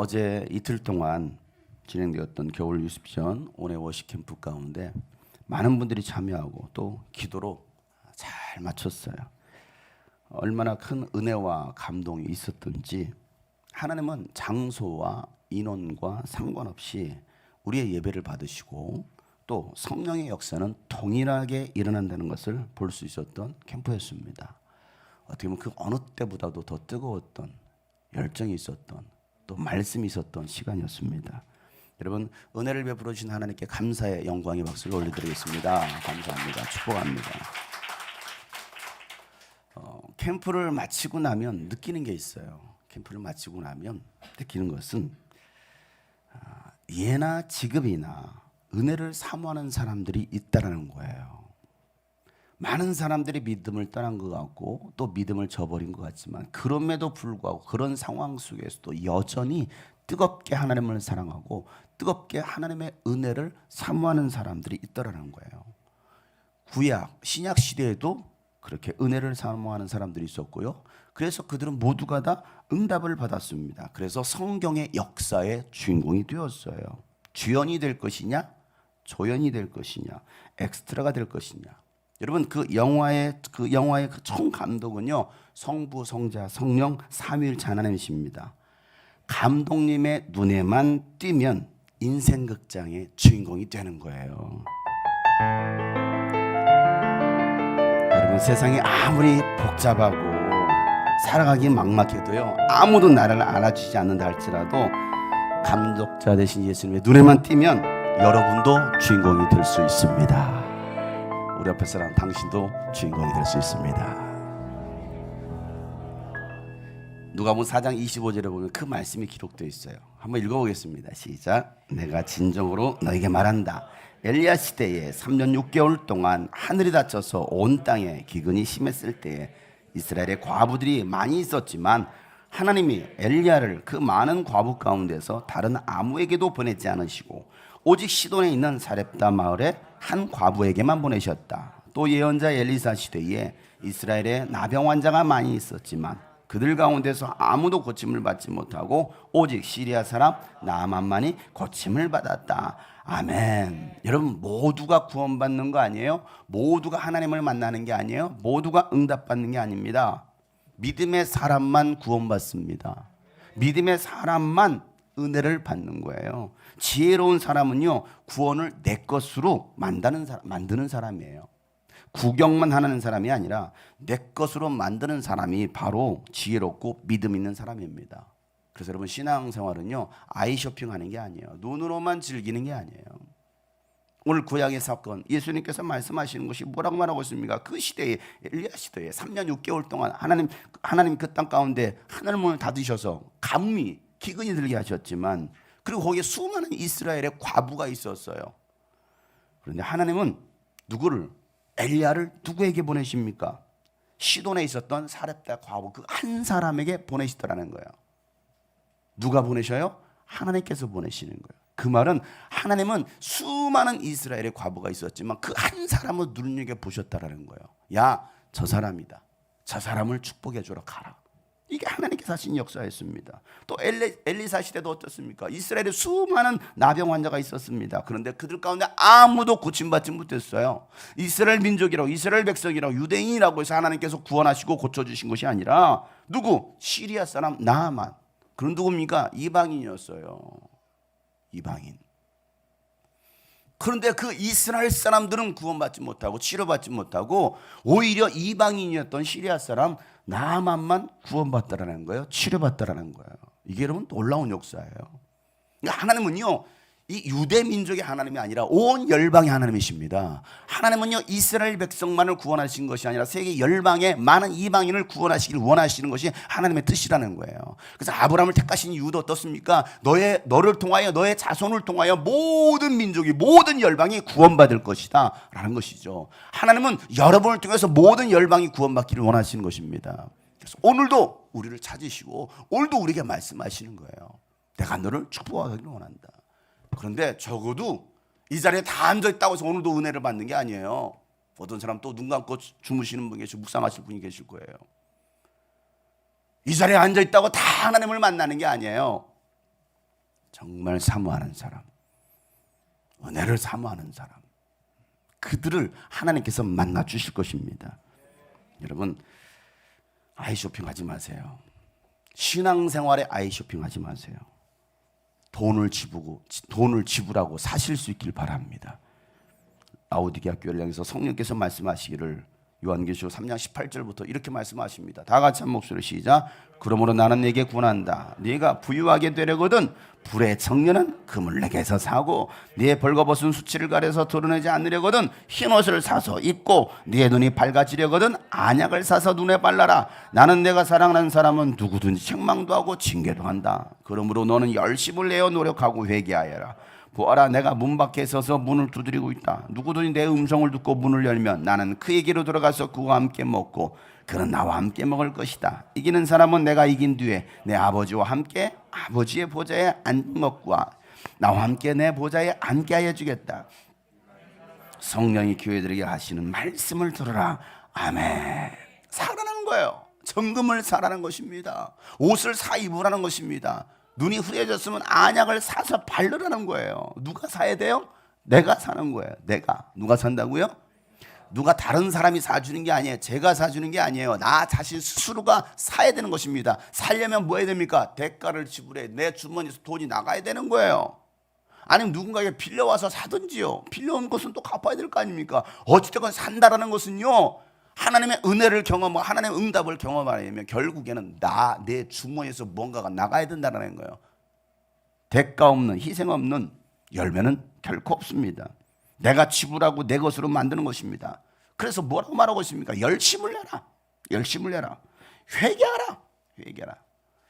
어제 이틀 동안 진행되었던 겨울 유스비전 온해 워십 캠프 가운데 많은 분들이 참여하고 또 기도로 잘 마쳤어요. 얼마나 큰 은혜와 감동이 있었던지 하나님은 장소와 인원과 상관없이 우리의 예배를 받으시고 또 성령의 역사는 동일하게 일어난다는 것을 볼 수 있었던 캠프였습니다. 어떻게 보면 그 어느 때보다도 더 뜨거웠던 열정이 있었던 또 말씀이 있었던 시간이었습니다. 여러분, 은혜를 베풀어 주신 하나님께 감사의 영광의 박수를 올려드리겠습니다. 감사합니다. 축복합니다. 캠프를 마치고 나면 느끼는 게 있어요. 캠프를 마치고 나면 느끼는 것은 예나 지금이나 은혜를 사모하는 사람들이 있다라는 거예요. 많은 사람들이 믿음을 떠난 것 같고 또 믿음을 저버린 것 같지만 그럼에도 불구하고 그런 상황 속에서도 여전히 뜨겁게 하나님을 사랑하고 뜨겁게 하나님의 은혜를 사모하는 사람들이 있다라는 거예요. 구약, 신약 시대에도 그렇게 은혜를 사모하는 사람들이 있었고요. 그래서 그들은 모두가 다 응답을 받았습니다. 그래서 성경의 역사의 주인공이 되었어요. 주연이 될 것이냐, 조연이 될 것이냐, 엑스트라가 될 것이냐. 여러분, 그 영화의 그 총 감독은요, 성부, 성자, 성령 삼위일체 하나님이십니다. 감독님의 눈에만 띄면 인생 극장의 주인공이 되는 거예요. 여러분, 세상이 아무리 복잡하고 살아가기 막막해도요, 아무도 나를 알아주지 않는다 할지라도 감독자 되신 예수님의 눈에만 띄면 여러분도 주인공이 될 수 있습니다. 우리 앞에 사람 당신도 주인공이 될 수 있습니다. 누가복음 4장 25절에 보면 그 말씀이 기록되어 있어요. 한번 읽어보겠습니다. 시작. 내가 진정으로 너에게 말한다. 엘리야 시대에 3년 6개월 동안 하늘이 닫혀서 온 땅에 기근이 심했을 때에 이스라엘의 과부들이 많이 있었지만 하나님이 엘리야를 그 많은 과부 가운데서 다른 아무에게도 보내지 않으시고 오직 시돈에 있는 사렙다 마을에 한 과부에게만 보내셨다. 또 예언자 엘리사 시대에 이스라엘에 나병 환자가 많이 있었지만 그들 가운데서 아무도 고침을 받지 못하고 오직 시리아 사람 나아만만이 고침을 받았다. 아멘. 여러분, 모두가 구원받는 거 아니에요? 모두가 하나님을 만나는 게 아니에요? 모두가 응답받는 게 아닙니다. 믿음의 사람만 구원받습니다. 믿음의 사람만 은혜를 받는 거예요. 지혜로운 사람은요, 구원을 내 것으로 만드는 사람이에요. 구경만 하는 사람이 아니라 내 것으로 만드는 사람이 바로 지혜롭고 믿음 있는 사람입니다. 그래서 여러분, 신앙생활은요, 아이 쇼핑하는 게 아니에요. 눈으로만 즐기는 게 아니에요. 오늘 구약의 사건, 예수님께서 말씀하시는 것이 뭐라고 말하고 있습니까? 그 시대에, 엘리야 시대에 3년 6개월 동안 하나님 그 땅 가운데 하늘문을 닫으셔서 가뭄이 기근이 들게 하셨지만, 그리고 거기에 수많은 이스라엘의 과부가 있었어요. 그런데 하나님은 누구를, 엘리야를 누구에게 보내십니까? 시돈에 있었던 사렙다 과부 그 한 사람에게 보내시더라는 거예요. 누가 보내셔요? 하나님께서 보내시는 거예요. 그 말은 하나님은 수많은 이스라엘의 과부가 있었지만 그 한 사람을 눈여겨보셨다라는 거예요. 야, 저 사람이다. 저 사람을 축복해 주러 가라. 이게 하나님께서 하신 역사였습니다. 또 엘리사 시대도 어떻습니까? 이스라엘에 수많은 나병 환자가 있었습니다. 그런데 그들 가운데 아무도 고침받지 못했어요. 이스라엘 민족이라고, 이스라엘 백성이라고, 유대인이라고 해서 하나님께서 구원하시고 고쳐주신 것이 아니라 누구? 시리아 사람 나아만. 그런 누굽니까? 이방인이었어요. 이방인. 그런데 그 이스라엘 사람들은 구원받지 못하고 치료받지 못하고 오히려 이방인이었던 시리아 사람 나아만만 구원받더라는 거예요. 치료받더라는 거예요. 이게 여러분 놀라운 역사예요. 그러니까 하나님은요, 이 유대 민족의 하나님이 아니라 온 열방의 하나님이십니다. 하나님은요, 이스라엘 백성만을 구원하신 것이 아니라 세계 열방의 많은 이방인을 구원하시길 원하시는 것이 하나님의 뜻이라는 거예요. 그래서 아브라함을 택하신 이유도 어떻습니까? 너를 통하여, 너의 자손을 통하여 모든 민족이, 모든 열방이 구원받을 것이다 라는 것이죠. 하나님은 여러분을 통해서 모든 열방이 구원받기를 원하시는 것입니다. 그래서 오늘도 우리를 찾으시고 오늘도 우리에게 말씀하시는 거예요. 내가 너를 축복하기를 원한다. 그런데 적어도 이 자리에 다 앉아있다고 해서 오늘도 은혜를 받는 게 아니에요. 어떤 사람 또 눈 감고 주무시는 분이 계시고 묵상하실 분이 계실 거예요. 이 자리에 앉아있다고 다 하나님을 만나는 게 아니에요. 정말 사모하는 사람, 은혜를 사모하는 사람, 그들을 하나님께서 만나 주실 것입니다. 여러분, 아이 쇼핑하지 마세요. 신앙생활에 아이 쇼핑하지 마세요. 돈을 지불하고 사실 수 있길 바랍니다. 라오디게아 교회를 향해서 성령께서 말씀하시기를 요한계시록 3장 18절부터 이렇게 말씀하십니다. 다 같이 한 목소리로 시작. 그러므로 나는 네게 권한다. 네가 부유하게 되려거든 불의 청년은 금을 내게서 사고 네 벌거벗은 수치를 가려서 드러내지 않으려거든 흰 옷을 사서 입고 네 눈이 밝아지려거든 안약을 사서 눈에 발라라. 나는 내가 사랑하는 사람은 누구든지 책망도 하고 징계도 한다. 그러므로 너는 열심을 내어 노력하고 회개하여라. 보아라, 내가 문 밖에 서서 문을 두드리고 있다. 누구든지 내 음성을 듣고 문을 열면 나는 그에게로 들어가서 그와 함께 먹고 그는 나와 함께 먹을 것이다. 이기는 사람은 내가 이긴 뒤에 내 아버지와 함께 아버지의 보좌에 앉은 것과 나와 함께 내 보좌에 앉게 하여 주겠다. 성령이 교회들에게 하시는 말씀을 들으라. 아멘. 사라는 거예요. 정금을 사라는 것입니다. 옷을 사 입으라는 것입니다. 눈이 흐려졌으면 안약을 사서 바르라는 거예요. 누가 사야 돼요? 내가 사는 거예요. 내가. 누가 산다고요? 누가 다른 사람이 사주는 게 아니에요. 제가 사주는 게 아니에요. 나 자신 스스로가 사야 되는 것입니다. 살려면 뭐 해야 됩니까? 대가를 지불해. 내 주머니에서 돈이 나가야 되는 거예요. 아니면 누군가에게 빌려와서 사든지요. 빌려온 것은 또 갚아야 될 거 아닙니까? 어찌됐건 산다라는 것은요, 하나님의 은혜를 경험하고 하나님의 응답을 경험하려면 결국에는 내 주머니에서 뭔가가 나가야 된다는 거예요. 대가 없는, 희생 없는 열매는 결코 없습니다. 내가 지불하고 내 것으로 만드는 것입니다. 그래서 뭐라고 말하고 있습니까? 열심을 내라. 열심을 내라. 회개하라. 회개하라.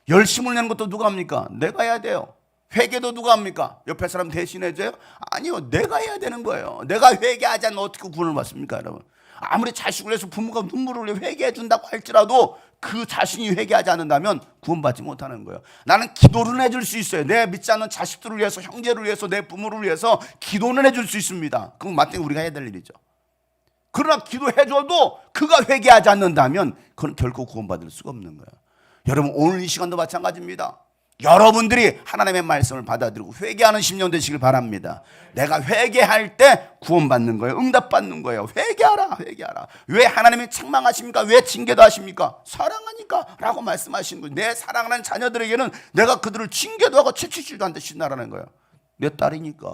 열심을 내는 것도 누가 합니까? 내가 해야 돼요. 회개도 누가 합니까? 옆에 사람 대신해줘요? 아니요, 내가 해야 되는 거예요. 내가 회개하지 않으면 어떻게 구원을 받습니까, 여러분? 아무리 자식을 해서 부모가 눈물을 흘려 회개해 준다고 할지라도 그 자신이 회개하지 않는다면 구원받지 못하는 거예요. 나는 기도를 해줄 수 있어요. 내 믿지 않는 자식들을 위해서, 형제를 위해서, 내 부모를 위해서 기도는 해줄 수 있습니다. 그건 마땅히 우리가 해야 될 일이죠. 그러나 기도해줘도 그가 회개하지 않는다면 그건 결코 구원받을 수가 없는 거예요. 여러분, 오늘 이 시간도 마찬가지입니다. 여러분들이 하나님의 말씀을 받아들이고 회개하는 심령 되시길 바랍니다. 내가 회개할 때 구원받는 거예요. 응답받는 거예요. 회개하라. 회개하라. 왜 하나님이 책망하십니까? 왜 징계도 하십니까? 사랑하니까 라고 말씀하시는 거예요. 내 사랑하는 자녀들에게는 내가 그들을 징계도 하고 채찍질도 안 대신다라는 거예요. 내 딸이니까.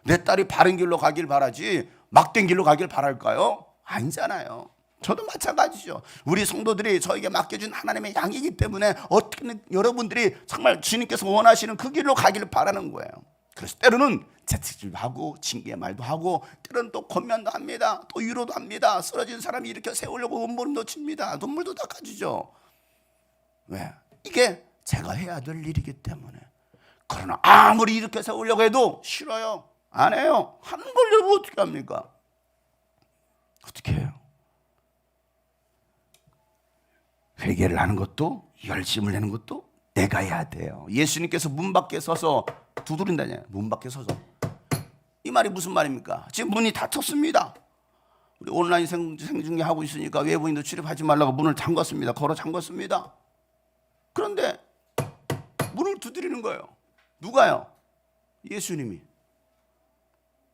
내 딸이 바른 길로 가길 바라지 막된 길로 가길 바랄까요? 아니잖아요. 저도 마찬가지죠. 우리 성도들이 저에게 맡겨준 하나님의 양이기 때문에 어떻게든 여러분들이 정말 주님께서 원하시는 그 길로 가기를 바라는 거예요. 그래서 때로는 채찍질도 하고 징계 말도 하고 때로는 또 권면도 합니다. 또 위로도 합니다. 쓰러진 사람이 일으켜 세우려고 온몸도 칩니다. 눈물도 닦아주죠. 왜? 이게 제가 해야 될 일이기 때문에. 그러나 아무리 일으켜 세우려고 해도 싫어요. 안 해요. 하는 걸 여러분 어떻게 합니까? 어떻게 해요? 회개를 하는 것도 열심을 내는 것도 내가 해야 돼요. 예수님께서 문 밖에 서서 두드린다냐. 문 밖에 서서. 이 말이 무슨 말입니까? 지금 문이 닫혔습니다. 우리 온라인 생중계하고 있으니까 외부인도 출입하지 말라고 문을 잠갔습니다. 걸어 잠갔습니다. 그런데 문을 두드리는 거예요. 누가요? 예수님이.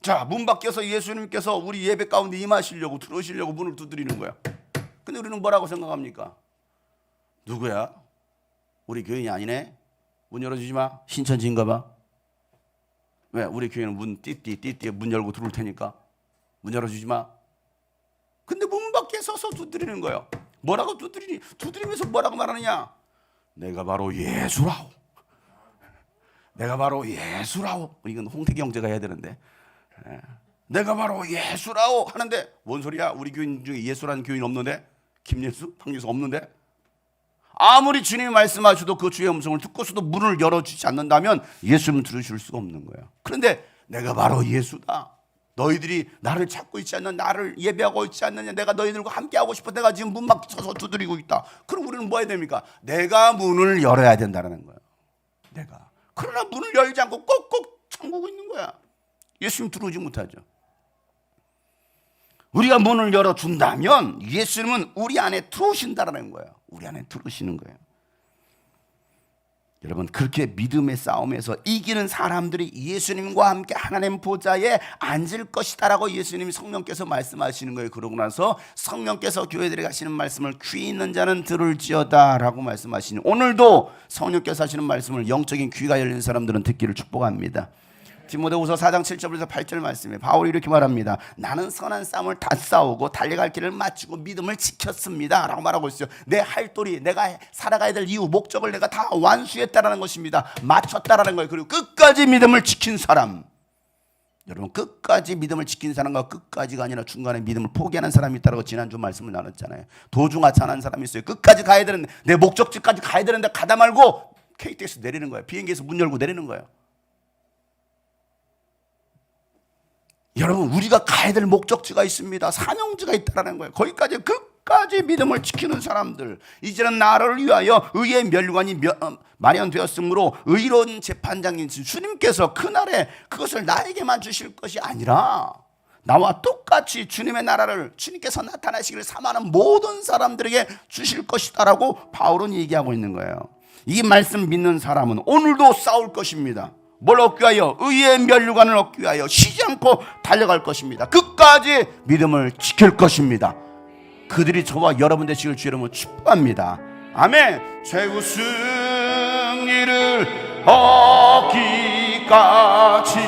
자, 문 밖에서 예수님께서 우리 예배 가운데 임하시려고 들어오시려고 문을 두드리는 거야. 근데 우리는 뭐라고 생각합니까? 누구야? 우리 교인이 아니네? 문 열어주지 마. 신천지인가 봐. 왜? 우리 교회는 문 띠띠 문 열고 들어올 테니까 문 열어주지 마. 근데 문 밖에 서서 두드리는 거예요. 뭐라고 두드리니? 두드리면서 뭐라고 말하느냐? 내가 바로 예수라오. 내가 바로 예수라오. 이건 홍태기 형제가 해야 되는데. 내가 바로 예수라오 하는데 뭔 소리야? 우리 교인 중에 예수라는 교인 없는데? 김예수? 황예수 없는데? 아무리 주님이 말씀하셔도 그 주의 음성을 듣고서도 문을 열어주지 않는다면 예수님은 들으실 수가 없는 거예요. 그런데 내가 바로 예수다. 너희들이 나를 찾고 있지 않는, 나를 예배하고 있지 않느냐, 내가 너희들과 함께하고 싶어. 내가 지금 문 밖에 서서 두드리고 있다. 그럼 우리는 뭐 해야 됩니까? 내가 문을 열어야 된다는 거예요. 내가. 그러나 문을 열지 않고 꼭꼭 잠그고 있는 거야. 예수님 들어오지 못하죠. 우리가 문을 열어준다면 예수님은 우리 안에 들어오신다는 거예요. 우리 안에 들어오시는 거예요. 여러분, 그렇게 믿음의 싸움에서 이기는 사람들이 예수님과 함께 하나님 보좌에 앉을 것이다 라고 예수님이 성령께서 말씀하시는 거예요. 그러고 나서 성령께서 교회들에 가시는 말씀을 귀 있는 자는 들을지어다 라고 말씀하시는, 오늘도 성령께서 하시는 말씀을 영적인 귀가 열린 사람들은 듣기를 축복합니다. 디모데후서 4장 7절에서 8절 말씀에 바울이 이렇게 말합니다. 나는 선한 싸움을 다 싸우고 달려갈 길을 마치고 믿음을 지켰습니다 라고 말하고 있어요. 내 할도리, 내가 살아가야 될 이유, 목적을 내가 다 완수했다라는 것입니다. 마쳤다라는 거예요. 그리고 끝까지 믿음을 지킨 사람, 여러분, 끝까지 믿음을 지킨 사람과 끝까지가 아니라 중간에 믿음을 포기하는 사람이 있다고 지난주 말씀을 나눴잖아요. 도중하차하는 사람이 있어요. 끝까지 가야 되는데, 내 목적지까지 가야 되는데 가다 말고 KTX 내리는 거예요. 비행기에서 문 열고 내리는 거예요. 여러분, 우리가 가야 될 목적지가 있습니다. 사명지가 있다는 거예요. 거기까지 끝까지 믿음을 지키는 사람들, 이제는 나를 위하여 의의 멸관이 마련되었으므로 의로운 재판장인 주님께서 그날에 그것을 나에게만 주실 것이 아니라 나와 똑같이 주님의 나라를 주님께서 나타나시기를 사모하는 모든 사람들에게 주실 것이다라고 바울은 얘기하고 있는 거예요. 이 말씀 믿는 사람은 오늘도 싸울 것입니다. 뭘 얻기 위하여? 의의 면류관을 얻기 위하여 쉬지 않고 달려갈 것입니다. 끝까지 믿음을 지킬 것입니다. 그들이 저와 여러분 되시길 주의 이름으로 축복합니다. 아멘. 최후 승리를 얻기까지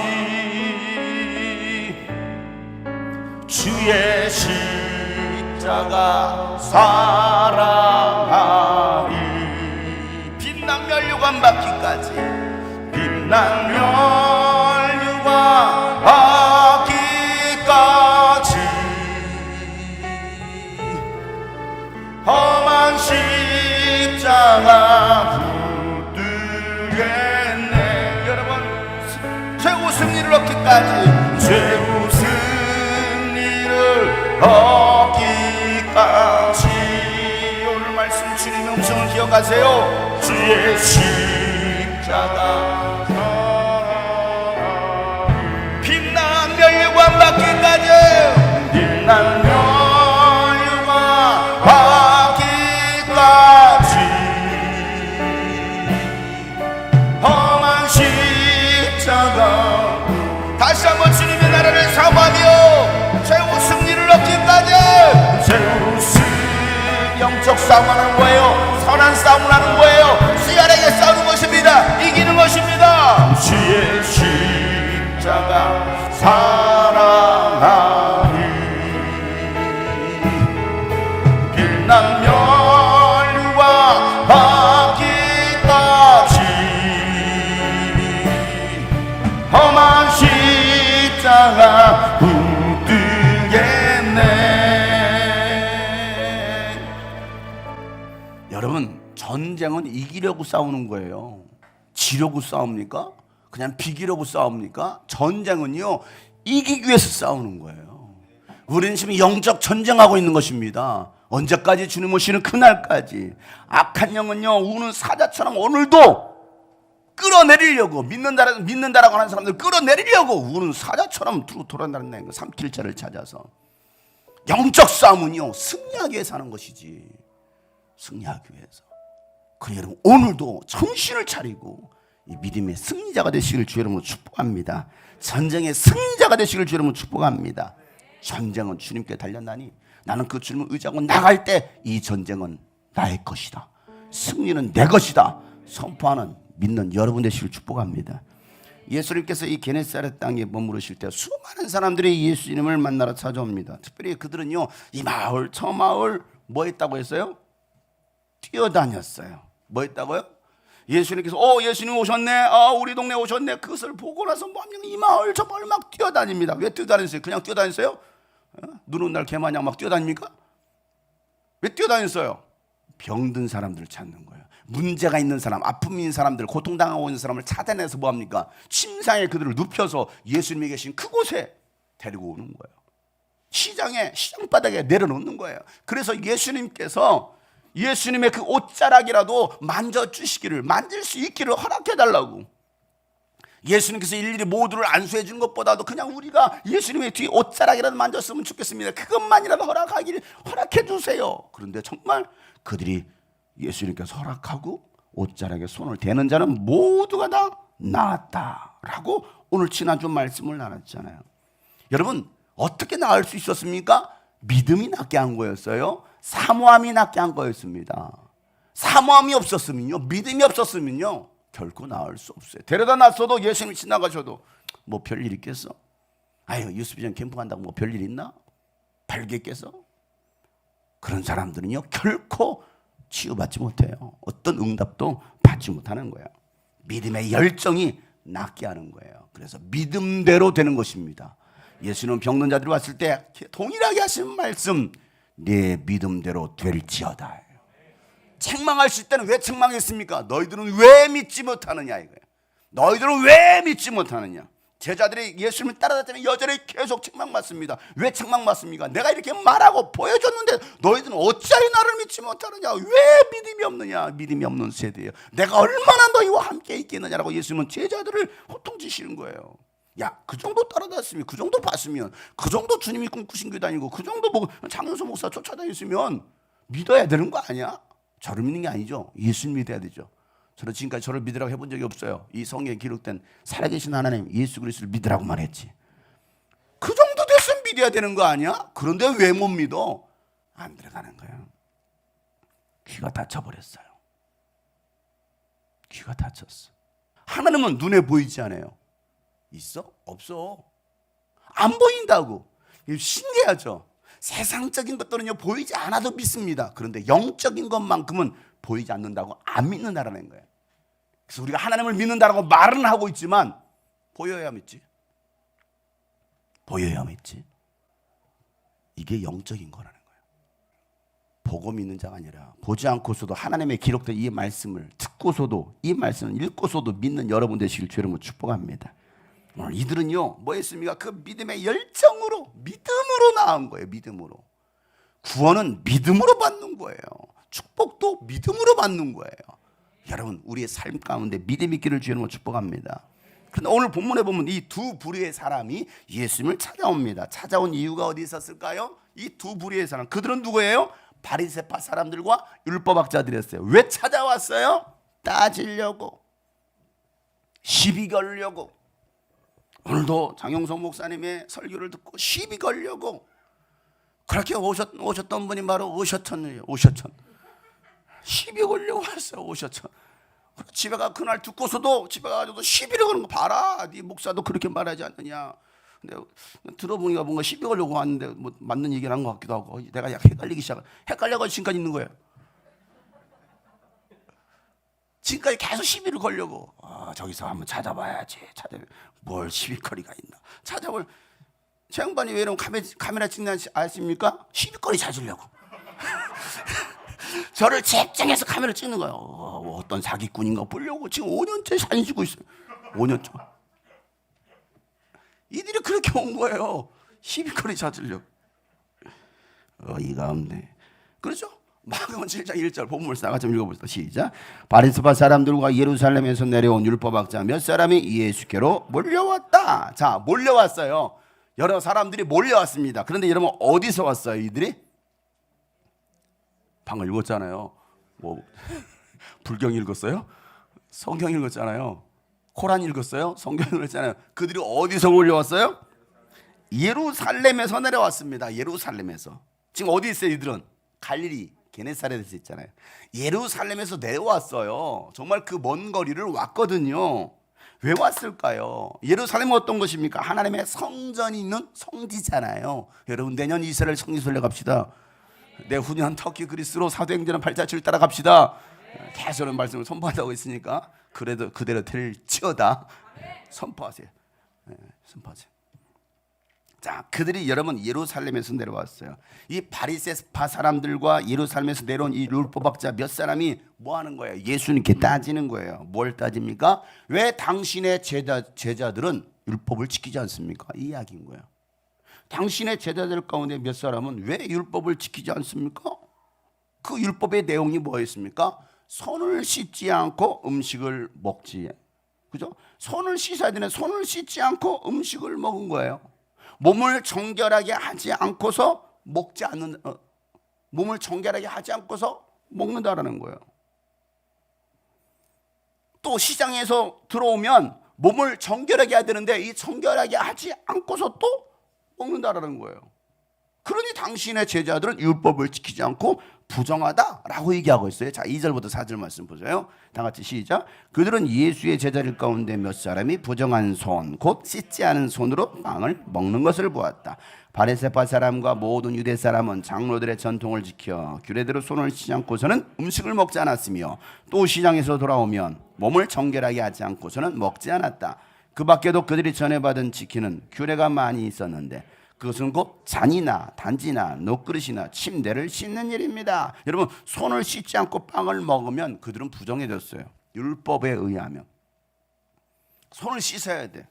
주의 십자가 사랑하리. 빛난 면류관 받기까지, 빛난 면류관 받기까지 험한 십자가 붙들겠네. 여러분, 최후 승리를 얻기까지, 최후 승리를 얻기까지. 오늘 말씀 주님의 음성을 기억하세요. 주의 십자가 빛난 면류관 받기까지, 빛난 면류관 받기까지 험한 십자가. 다시 한번 주님의 나라를 사모하며 최후 승리를 얻기까지. 최후 승리, 영적 싸움하는 거예요. 선한 싸움을 하는 거예요. 씨알에게 싸우는 것입니다. 이기는 것입니다. 주의 십자가 사랑하리. 빛난 면류관 받기까지 험한 십자가 붙들겠네. 여러분, 전쟁은 이기려고 싸우는 거예요. 지려고 싸웁니까? 그냥 비기려고 싸웁니까? 전쟁은요, 이기기 위해서 싸우는 거예요. 우리는 지금 영적 전쟁하고 있는 것입니다. 언제까지? 주님 오시는 그날까지. 악한 영은요, 우는 사자처럼 오늘도 끌어내리려고, 믿는다라고 하는 사람들 끌어내리려고 우는 사자처럼 돌아다닌다는 거. 삼킬 자를 찾아서. 영적 싸움은요, 승리하기 위해서 하는 것이지, 승리하기 위해서. 그래, 여러분, 오늘도 정신을 차리고 이 믿음의 승리자가 되시길 주의 이름으로 축복합니다. 전쟁의 승리자가 되시길 주의 이름으로 축복합니다. 전쟁은 주님께 달렸나니 나는 그 주님을 의지하고 나갈 때 이 전쟁은 나의 것이다, 승리는 내 것이다 선포하는 믿는 여러분 되시길 축복합니다. 예수님께서 이 게네사렛 땅에 머무르실 때 수많은 사람들이 예수님을 만나러 찾아옵니다. 특별히 그들은요, 이 마을 저 마을 뭐 했다고 했어요? 뛰어다녔어요. 뭐 했다고요? 예수님께서 예수님 오셨네, 우리 동네 오셨네, 그것을 보고 나서 뭐 이 마을 저 마을 막 뛰어다닙니다. 왜 뛰어다녔어요? 그냥 뛰어다녔어요? 눈 오는 날 개마냥 막 뛰어다닙니까? 왜 뛰어다녔어요? 병든 사람들을 찾는 거예요. 문제가 있는 사람, 아픔이 있는 사람들, 고통당하고 있는 사람을 찾아내서 뭐합니까? 침상에 그들을 눕혀서 예수님이 계신 그곳에 데리고 오는 거예요. 시장바닥에 내려놓는 거예요. 그래서 예수님께서 예수님의 그 옷자락이라도 만져주시기를, 만질 수 있기를 허락해달라고. 예수님께서 일일이 모두를 안수해 준 것보다도 그냥 우리가 예수님의 뒤 옷자락이라도 만졌으면 좋겠습니다. 그것만이라도 허락해 주세요. 그런데 정말 그들이 예수님께서 허락하고 옷자락에 손을 대는 자는 모두가 다 나았다라고 오늘 지난주 말씀을 나눴잖아요. 여러분 어떻게 나을 수 있었습니까? 믿음이 낫게 한 거였어요? 사모함이 낫게 한 거였습니다. 사모함이 없었으면요, 믿음이 없었으면요 결코 나을 수 없어요. 데려다 놨어도 예수님이 지나가셔도 뭐 별일 있겠어? 아유 유스비전 캠프 간다고 뭐 별일 있나? 발겠겠어? 그런 사람들은요 결코 치유받지 못해요. 어떤 응답도 받지 못하는 거예요. 믿음의 열정이 낫게 하는 거예요. 그래서 믿음대로 되는 것입니다. 예수는 병든 자들이 왔을 때 동일하게 하신 말씀, 네 믿음대로 될지어다. 책망하실 때는 왜 책망했습니까? 너희들은 왜 믿지 못하느냐 이거예요. 너희들은 왜 믿지 못하느냐. 제자들이 예수님을 따라다니면 여전히 계속 책망받습니다. 왜 책망받습니까? 내가 이렇게 말하고 보여줬는데 너희들은 어찌하여 나를 믿지 못하느냐. 왜 믿음이 없느냐. 믿음이 없는 세대예요. 내가 얼마나 너희와 함께 있겠느냐라고 예수님은 제자들을 호통치시는 거예요. 야, 그 정도 따라다녔으면, 그 정도 봤으면, 그 정도 주님이 꿈꾸신 게 다니고, 그 정도 뭐 장윤수 목사 쫓아다녔으면 믿어야 되는 거 아니야? 저를 믿는 게 아니죠. 예수님 믿어야 되죠. 저는 지금까지 저를 믿으라고 해본 적이 없어요. 이 성경에 기록된 살아계신 하나님 예수 그리스도를 믿으라고만 했지. 그 정도 됐으면 믿어야 되는 거 아니야? 그런데 왜 못 믿어? 안 들어가는 거예요. 귀가 닫혀버렸어요. 귀가 닫혔어. 하나님은 눈에 보이지 않아요. 있어? 없어. 안 보인다고. 신기하죠. 세상적인 것들은요 보이지 않아도 믿습니다. 그런데 영적인 것만큼은 보이지 않는다고 안 믿는다라는 거예요. 그래서 우리가 하나님을 믿는다라고 말은 하고 있지만 보여야 믿지. 보여야 믿지. 이게 영적인 거라는 거예요. 보고 믿는 자가 아니라 보지 않고서도 하나님의 기록된 이 말씀을 듣고서도 이 말씀을 읽고서도 믿는 여러분 되시길 주님으로 축복합니다. 오늘 이들은요 뭐 했습니까? 그 믿음의 열정으로 믿음으로 나온 거예요. 믿음으로. 구원은 믿음으로 받는 거예요. 축복도 믿음으로 받는 거예요. 여러분 우리의 삶 가운데 믿음 있기를 주님으로 축복합니다. 그런데 오늘 본문에 보면 이 두 부류의 사람이 예수님을 찾아옵니다. 찾아온 이유가 어디 있었을까요? 이 두 부류의 사람, 그들은 누구예요? 바리새파 사람들과 율법학자들이었어요. 왜 찾아왔어요? 따지려고, 시비 걸려고. 오늘도 장영석 목사님의 설교를 듣고 시비 걸려고 그렇게 오셨던 분이 바로 오셔천이에요. 오셔천. 시비 걸려고 왔어요. 오셔천. 집에 가 그날 듣고서도 집에 가가지고 시비를 거는 거 봐라. 네 목사도 그렇게 말하지 않느냐. 근데 들어보니까 뭔가 시비 걸려고 왔는데 뭐 맞는 얘기를 한 것 같기도 하고 내가 약간 헷갈리기 시작해. 헷갈려가지고 지금까지 있는 거예요. 지금까지 계속 시비를 걸려고. 저기서 한번 찾아봐야지. 뭘 시비거리가 있나. 찾아볼. 제 양반이 왜 이러면 카메라 찍는 아십니까? 시비거리 찾으려고. 저를 집중해서 카메라 찍는 거예요. 어떤 사기꾼인가 보려고 지금 5년째 사진 찍고 있어요. 5년째. 이들이 그렇게 온 거예요. 시비거리 찾으려고. 어이가 없네. 그렇죠? 마가복음 7장 1절 본문을 싸가 좀 읽어봅시다. 시작. 바리새파 사람들과 예루살렘에서 내려온 율법학자 몇 사람이 예수께로 몰려왔다. 자, 몰려왔어요. 여러 사람들이 몰려왔습니다. 그런데 여러분 어디서 왔어요? 이들이? 방금 읽었잖아요. 뭐 불경 읽었어요? 성경 읽었잖아요. 코란 읽었어요? 성경 읽었잖아요. 그들이 어디서 몰려왔어요? 예루살렘에서 내려왔습니다. 예루살렘에서. 지금 어디 있어요? 이들은 갈릴리 게네사렛에서 있잖아요. 예루살렘에서 내려왔어요. 정말 그 먼 거리를 왔거든요. 왜 왔을까요? 예루살렘은 어떤 것입니까? 하나님의 성전이 있는 성지잖아요. 여러분 내년 이스라엘 성지순례 갑시다. 내후년 터키 그리스로 사도행전은 발자취를 따라갑시다. 계속 말씀을 선포한다고 했으니까 그래도 그대로 될지어다. 선포하세요. 선포하세요. 자, 그들이 여러분 예루살렘에서 내려왔어요. 이 바리새파 사람들과 예루살렘에서 내려온 이 율법학자 몇 사람이 뭐 하는 거예요? 예수님께 따지는 거예요. 뭘 따집니까? 왜 당신의 제자들은 율법을 지키지 않습니까? 이 이야기인 거예요. 당신의 제자들 가운데 몇 사람은 왜 율법을 지키지 않습니까? 그 율법의 내용이 뭐였습니까? 손을 씻지 않고 음식을 먹지. 그죠? 손을 씻어야 되는 손을 씻지 않고 음식을 먹은 거예요. 몸을 정결하게 하지 않고서 먹지 않는 몸을 정결하게 하지 않고서 먹는다라는 거예요. 또 시장에서 들어오면 몸을 정결하게 해야 되는데 이 정결하게 하지 않고서 또 먹는다라는 거예요. 그러니 당신의 제자들은 율법을 지키지 않고 부정하다라고 얘기하고 있어요. 자, 2절부터 4절 말씀 보세요. 다 같이 시작. 그들은 예수의 제자들 가운데 몇 사람이 부정한 손, 곧 씻지 않은 손으로 빵을 먹는 것을 보았다. 바리새파 사람과 모든 유대 사람은 장로들의 전통을 지켜 규례대로 손을 씻지 않고서는 음식을 먹지 않았으며 또 시장에서 돌아오면 몸을 정결하게 하지 않고서는 먹지 않았다. 그 밖에도 그들이 전해받은 지키는 규례가 많이 있었는데 그것은 곧 잔이나 단지나 녹그릇이나 침대를 씻는 일입니다. 여러분, 손을 씻지 않고 빵을 먹으면 그들은 부정해졌어요. 율법에 의하면 손을 씻어야 돼.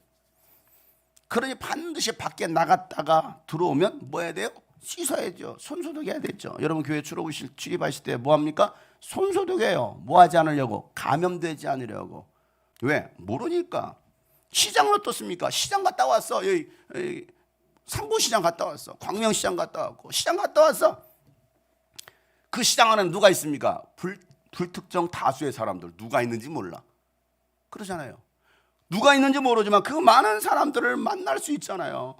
그러니 반드시 밖에 나갔다가 들어오면 뭐 해야 돼요? 씻어야죠. 손소독해야 되죠. 여러분, 교회 출입하실 때 뭐 합니까? 손소독해요. 뭐 하지 않으려고? 감염되지 않으려고. 왜? 모르니까. 시장은 어떻습니까? 시장 갔다 왔어. 여기 상고시장 갔다 왔어. 광명시장 갔다 왔고 시장 갔다 왔어. 그 시장 안에 누가 있습니까? 불특정 다수의 사람들. 누가 있는지 몰라. 그러잖아요. 누가 있는지 모르지만 그 많은 사람들을 만날 수 있잖아요.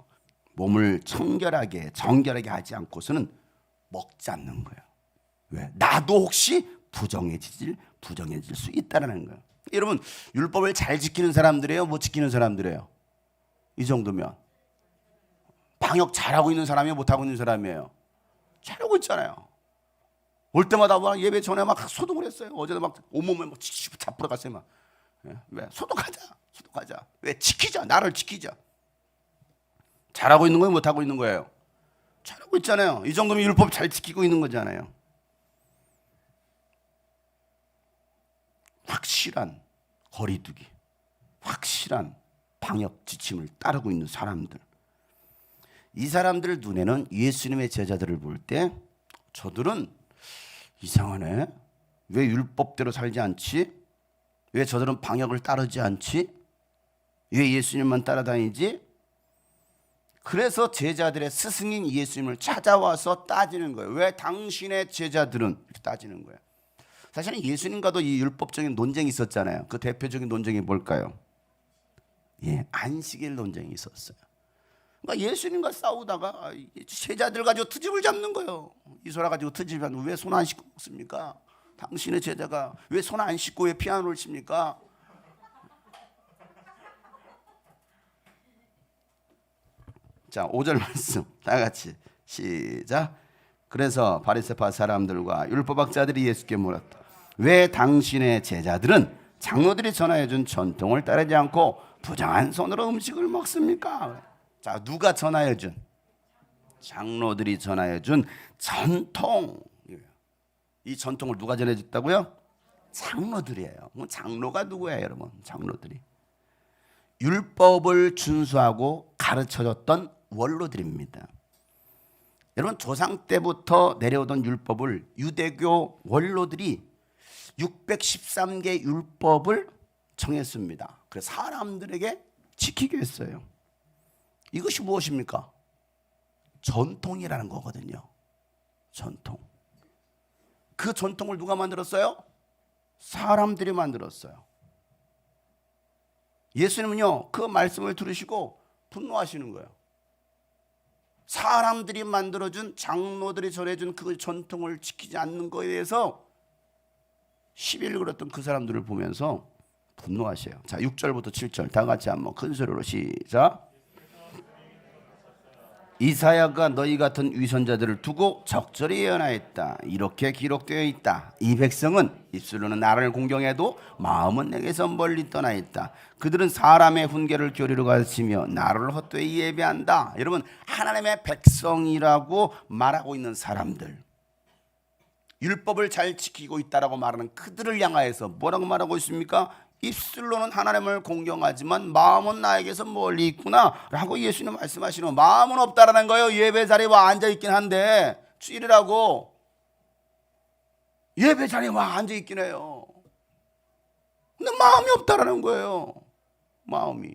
몸을 정결하게 정결하게 하지 않고서는 먹지 않는 거예요. 왜? 나도 혹시 부정해질 수 있다는 거예요. 여러분, 율법을 잘 지키는 사람들이에요? 못 지키는 사람들이에요? 이 정도면 방역 잘하고 있는 사람이에요? 못하고 있는 사람이에요? 잘하고 있잖아요. 올 때마다 막 예배 전에 막 소독을 했어요. 어제도 막 온몸에 막 잡으러 갔어요. 막. 왜? 소독하자. 왜? 지키자. 나를 지키자. 잘하고 있는 거예요? 못하고 있는 거예요? 잘하고 있잖아요. 이 정도면 율법 잘 지키고 있는 거잖아요. 확실한 거리두기, 확실한 방역 지침을 따르고 있는 사람들. 이 사람들 눈에는 예수님의 제자들을 볼 때 저들은 이상하네. 왜 율법대로 살지 않지? 왜 저들은 방역을 따르지 않지? 왜 예수님만 따라다니지? 그래서 제자들의 스승인 예수님을 찾아와서 따지는 거예요. 왜 당신의 제자들은? 이렇게 따지는 거예요. 사실은 예수님과도 이 율법적인 논쟁이 있었잖아요. 그 대표적인 논쟁이 뭘까요? 안식일 논쟁이 있었어요. 그러니까 예수님과 싸우다가 제자들 가지고 트집을 잡는 거예요. 이 소라 가지고 트집하면 왜 손 안 씻고 먹습니까? 당신의 제자가 왜 손 안 씻고 왜 피아노를 칩니까? 자, 5절 말씀 다 같이 시작. 그래서 바리새파 사람들과 율법학자들이 예수께 물었다. 왜 당신의 제자들은 장로들이 전하여준 전통을 따르지 않고 부정한 손으로 음식을 먹습니까? 자, 누가 전하여준? 장로들이 전하여준 전통. 이 전통을 누가 전해줬다고요? 장로들이에요. 장로가 누구예요, 여러분? 장로들이 율법을 준수하고 가르쳐줬던 원로들입니다. 여러분, 조상 때부터 내려오던 율법을 유대교 원로들이 613개 율법을 정했습니다. 그래서 사람들에게 지키게 했어요. 이것이 무엇입니까? 전통이라는 거거든요. 전통. 그 전통을 누가 만들었어요? 사람들이 만들었어요. 예수님은요, 그 말씀을 들으시고 분노하시는 거예요. 사람들이 만들어준, 장로들이 전해준 그 전통을 지키지 않는 거에 대해서 시비를 걸었던 그 사람들을 보면서 분노하셔요. 자, 6절부터 7절 다 같이 한번 큰 소리로 시작. 이사야가 너희 같은 위선자들을 두고 적절히 예언하였다. 이렇게 기록되어 있다. 이 백성은 입술로는 나를 공경해도 마음은 내게서 멀리 떠나 있다. 그들은 사람의 훈계를 교리로 가르치며 나를 헛되이 예배한다. 여러분, 하나님의 백성이라고 말하고 있는 사람들, 율법을 잘 지키고 있다라고 말하는 그들을 향하여서 뭐라고 말하고 있습니까? 입술로는 하나님을 공경하지만 마음은 나에게서 멀리 있구나 라고 예수님 말씀하시는, 마음은 없다라는 거예요. 예배 자리에 와 앉아있긴 한데 주일이라고 예배 자리에 와 앉아있긴 해요. 근데 마음이 없다라는 거예요. 마음이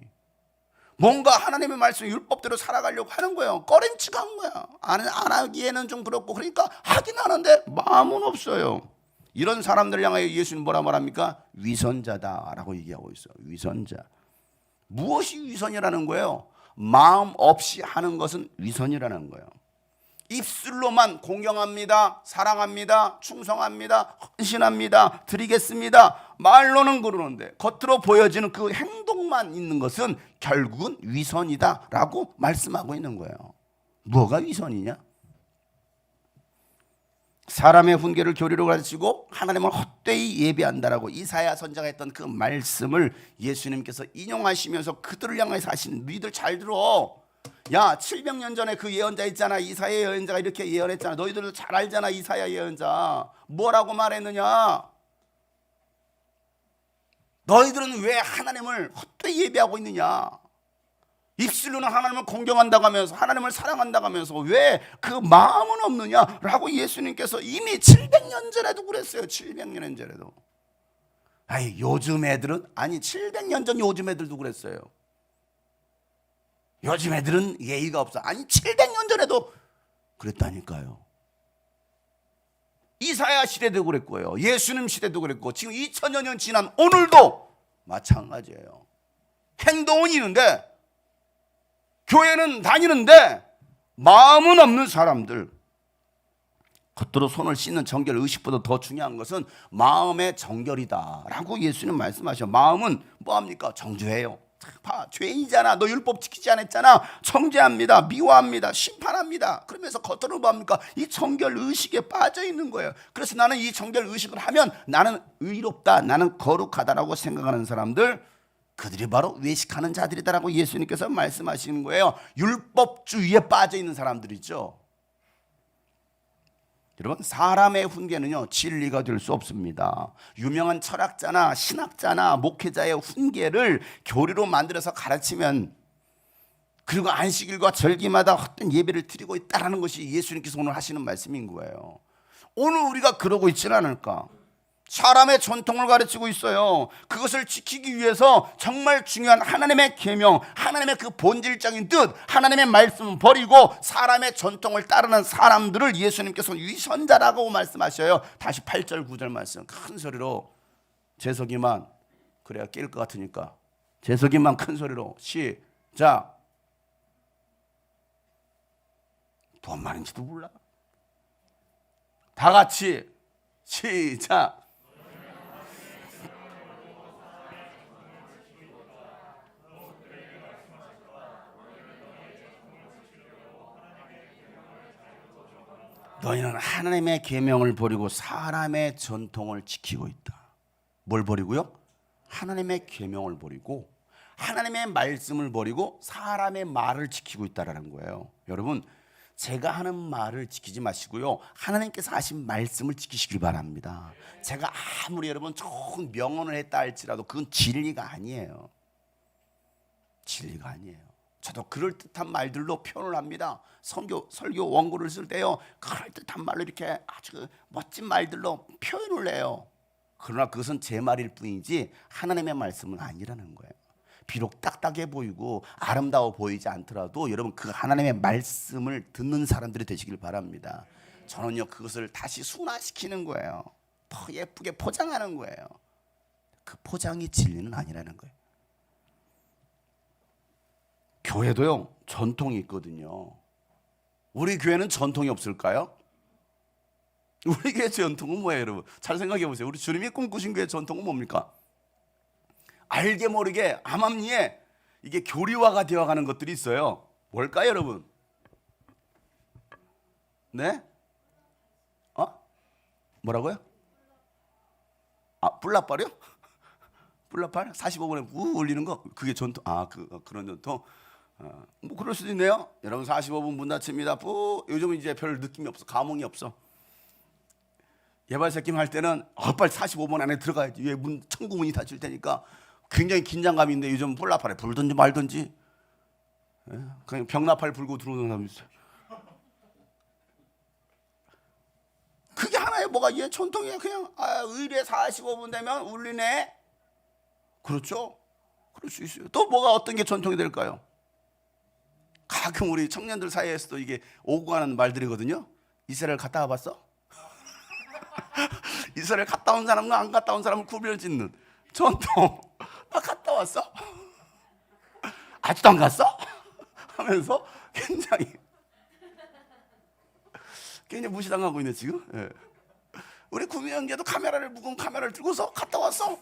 뭔가 하나님의 말씀 율법대로 살아가려고 하는 거예요. 꺼림칙 한 거야. 안 하기에는 좀 그렇고, 그러니까 하긴 하는데 마음은 없어요. 이런 사람들을 향하여 예수님 뭐라 말합니까? 위선자다라고 얘기하고 있어요. 위선자. 무엇이 위선이라는 거예요? 마음 없이 하는 것은 위선이라는 거예요. 입술로만 공경합니다, 사랑합니다, 충성합니다, 헌신합니다, 드리겠습니다, 말로는 그러는데 겉으로 보여지는 그 행동만 있는 것은 결국은 위선이다라고 말씀하고 있는 거예요. 뭐가 위선이냐? 사람의 훈계를 교리로 가르치고 하나님을 헛되이 예배한다라고 이사야 선지자가 했던 그 말씀을 예수님께서 인용하시면서 그들을 향해서 하시는, 너희들 잘 들어. 야, 700년 전에 그 예언자 있잖아. 이사야 예언자가 이렇게 예언했잖아. 너희들도 잘 알잖아. 이사야 예언자 뭐라고 말했느냐? 너희들은 왜 하나님을 헛되이 예배하고 있느냐? 입술로는 하나님을 공경한다고 하면서 하나님을 사랑한다고 하면서 왜 그 마음은 없느냐라고 예수님께서 이미 700년 전에도 그랬어요. 700년 전에도. 아니 요즘 애들은, 아니 700년 전 요즘 애들도 그랬어요. 요즘 애들은 예의가 없어. 아니 700년 전에도 그랬다니까요. 이사야 시대도 그랬고요, 예수님 시대도 그랬고, 지금 2000여 년 지난 오늘도 마찬가지예요. 행동은 있는데, 교회는 다니는데 마음은 없는 사람들, 겉으로 손을 씻는 정결, 의식보다 더 중요한 것은 마음의 정결이다라고 예수님 말씀하셔. 마음은 뭐합니까? 정죄해요. 봐, 죄인이잖아. 너 율법 지키지 않았잖아. 정죄합니다, 미워합니다, 심판합니다. 그러면서 겉으로 뭐합니까? 이 정결 의식에 빠져 있는 거예요. 그래서 나는 이 정결 의식을 하면 나는 의롭다, 나는 거룩하다라고 생각하는 사람들, 그들이 바로 외식하는 자들이다라고 예수님께서 말씀하시는 거예요. 율법주의에 빠져 있는 사람들이죠. 여러분, 사람의 훈계는요 진리가 될 수 없습니다. 유명한 철학자나 신학자나 목회자의 훈계를 교리로 만들어서 가르치면, 그리고 안식일과 절기마다 헛된 예배를 드리고 있다라는 것이 예수님께서 오늘 하시는 말씀인 거예요. 오늘 우리가 그러고 있지는 않을까? 사람의 전통을 가르치고 있어요. 그것을 지키기 위해서 정말 중요한 하나님의 계명, 하나님의 그 본질적인 뜻, 하나님의 말씀을 버리고 사람의 전통을 따르는 사람들을 예수님께서 위선자라고 말씀하셔요. 다시 8절 9절 말씀 큰 소리로, 재석이만, 그래야 깰 것 같으니까 재석이만 큰 소리로 시작. 뭔 말인지도 몰라. 다 같이 시작. 너희는 하나님의 계명을 버리고 사람의 전통을 지키고 있다. 뭘 버리고요? 하나님의 계명을 버리고 하나님의 말씀을 버리고 사람의 말을 지키고 있다라는 거예요. 여러분, 제가 하는 말을 지키지 마시고요, 하나님께서 하신 말씀을 지키시길 바랍니다. 제가 아무리 여러분 좋은 명언을 했다 할지라도 그건 진리가 아니에요. 진리가 아니에요. 저도 그럴듯한 말들로 표현을 합니다. 설교 원고를 쓸 때요, 그럴듯한 말로 이렇게 아주 멋진 말들로 표현을 해요. 그러나 그것은 제 말일 뿐이지 하나님의 말씀은 아니라는 거예요. 비록 딱딱해 보이고 아름다워 보이지 않더라도 여러분, 그 하나님의 말씀을 듣는 사람들이 되시길 바랍니다. 저는요 그것을 다시 순화시키는 거예요. 더 예쁘게 포장하는 거예요. 그 포장이 진리는 아니라는 거예요. 교회도요 전통이 있거든요. 우리 교회는 전통이 없을까요? 우리 교회 전통은 뭐예요, 여러분? 잘 생각해 보세요. 우리 주님이 꿈꾸신 교회 전통은 뭡니까? 알게 모르게 암암리에 이게 교리화가 되어가는 것들이 있어요. 뭘까요, 여러분? 네? 뭐라고요? 뿔라빨이요? 뿔라빨? 45분에 우 울리는 거? 그게 전통? 그런 전통? 뭐 그럴 수도 있네요. 여러분, 45분 문 닫힙니다. 요즘은 이제 별 느낌이 없어. 감흥이 없어. 예발새김 할 때는 빨리 45분 안에 들어가야지. 왜 천국문이 닫힐 테니까 굉장히 긴장감이 있는데, 요즘 뿔라팔에 불든지 말든지 그냥 병나팔 불고 들어오는 사람이 있어요. 그게 하나의 뭐가 이게 전통이에요. 그냥 의례 45분 되면 울리네. 그렇죠? 그럴 수 있어요. 또 뭐가 어떤 게 전통이 될까요? 가끔 우리 청년들 사이에서도 이게 오고 가는 말들이거든요. 이스라엘 갔다 와봤어? 이스라엘 갔다 온 사람과 안 갔다 온 사람을 구별 짓는 전통. 나 갔다 왔어? 아직도 안 갔어? 하면서 굉장히 무시당하고 있네 지금. 예. 우리 구미 형제도 무거운 카메라를 들고서 갔다 왔어.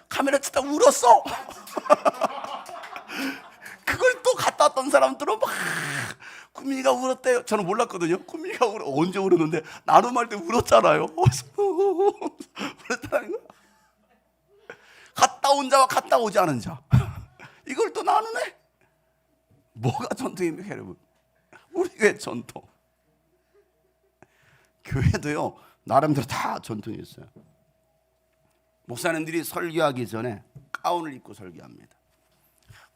카메라 찍다 울었어. 그걸 또 갔다 왔던 사람들은 막 구미가 울었대요. 저는 몰랐거든요. 구미가 언제 울었는데 나눔할 때 울었잖아요. 울었다는 거. 갔다 온 자와 갔다 오지 않은 자, 이걸 또 나누네. 뭐가 전통입니까 여러분? 우리 교회 전통. 교회도요 나름대로 다 전통이 있어요. 목사님들이 설교하기 전에 가운을 입고 설교합니다.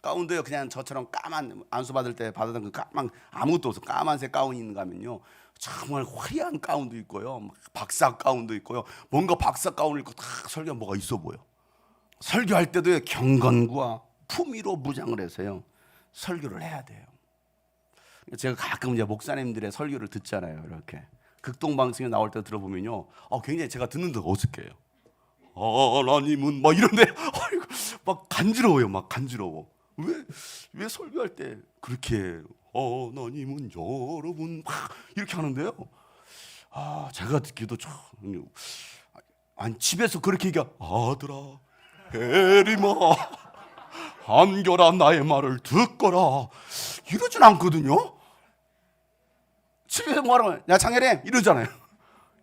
가운도요 그냥 저처럼 까만, 안수 받을 때 받았던 그 까만, 아무것도 없어 까만색 가운이 있는가 하면요 정말 화려한 가운도 있고요, 박사 가운도 있고요, 뭔가 박사 가운을 입고 딱 설교하면 뭐가 있어 보여. 설교할 때도 경건과 품위로 무장을 해서요 설교를 해야 돼요. 제가 가끔 이제 목사님들의 설교를 듣잖아요. 이렇게 극동방송에 나올 때 들어보면요 굉장히 제가 듣는데 어색해요. 하나님은 막 이런데 막 간지러워요. 막 간지러워. 왜 설교할 때 그렇게 하나님은 여러분 막 이렇게 하는데요. 제가 듣기도 참 아니 집에서 그렇게 얘기하 아들아 에리마 한결아 나의 말을 듣거라 이러진 않거든요. 집에서 뭐하면 야 장혜림 이러잖아요.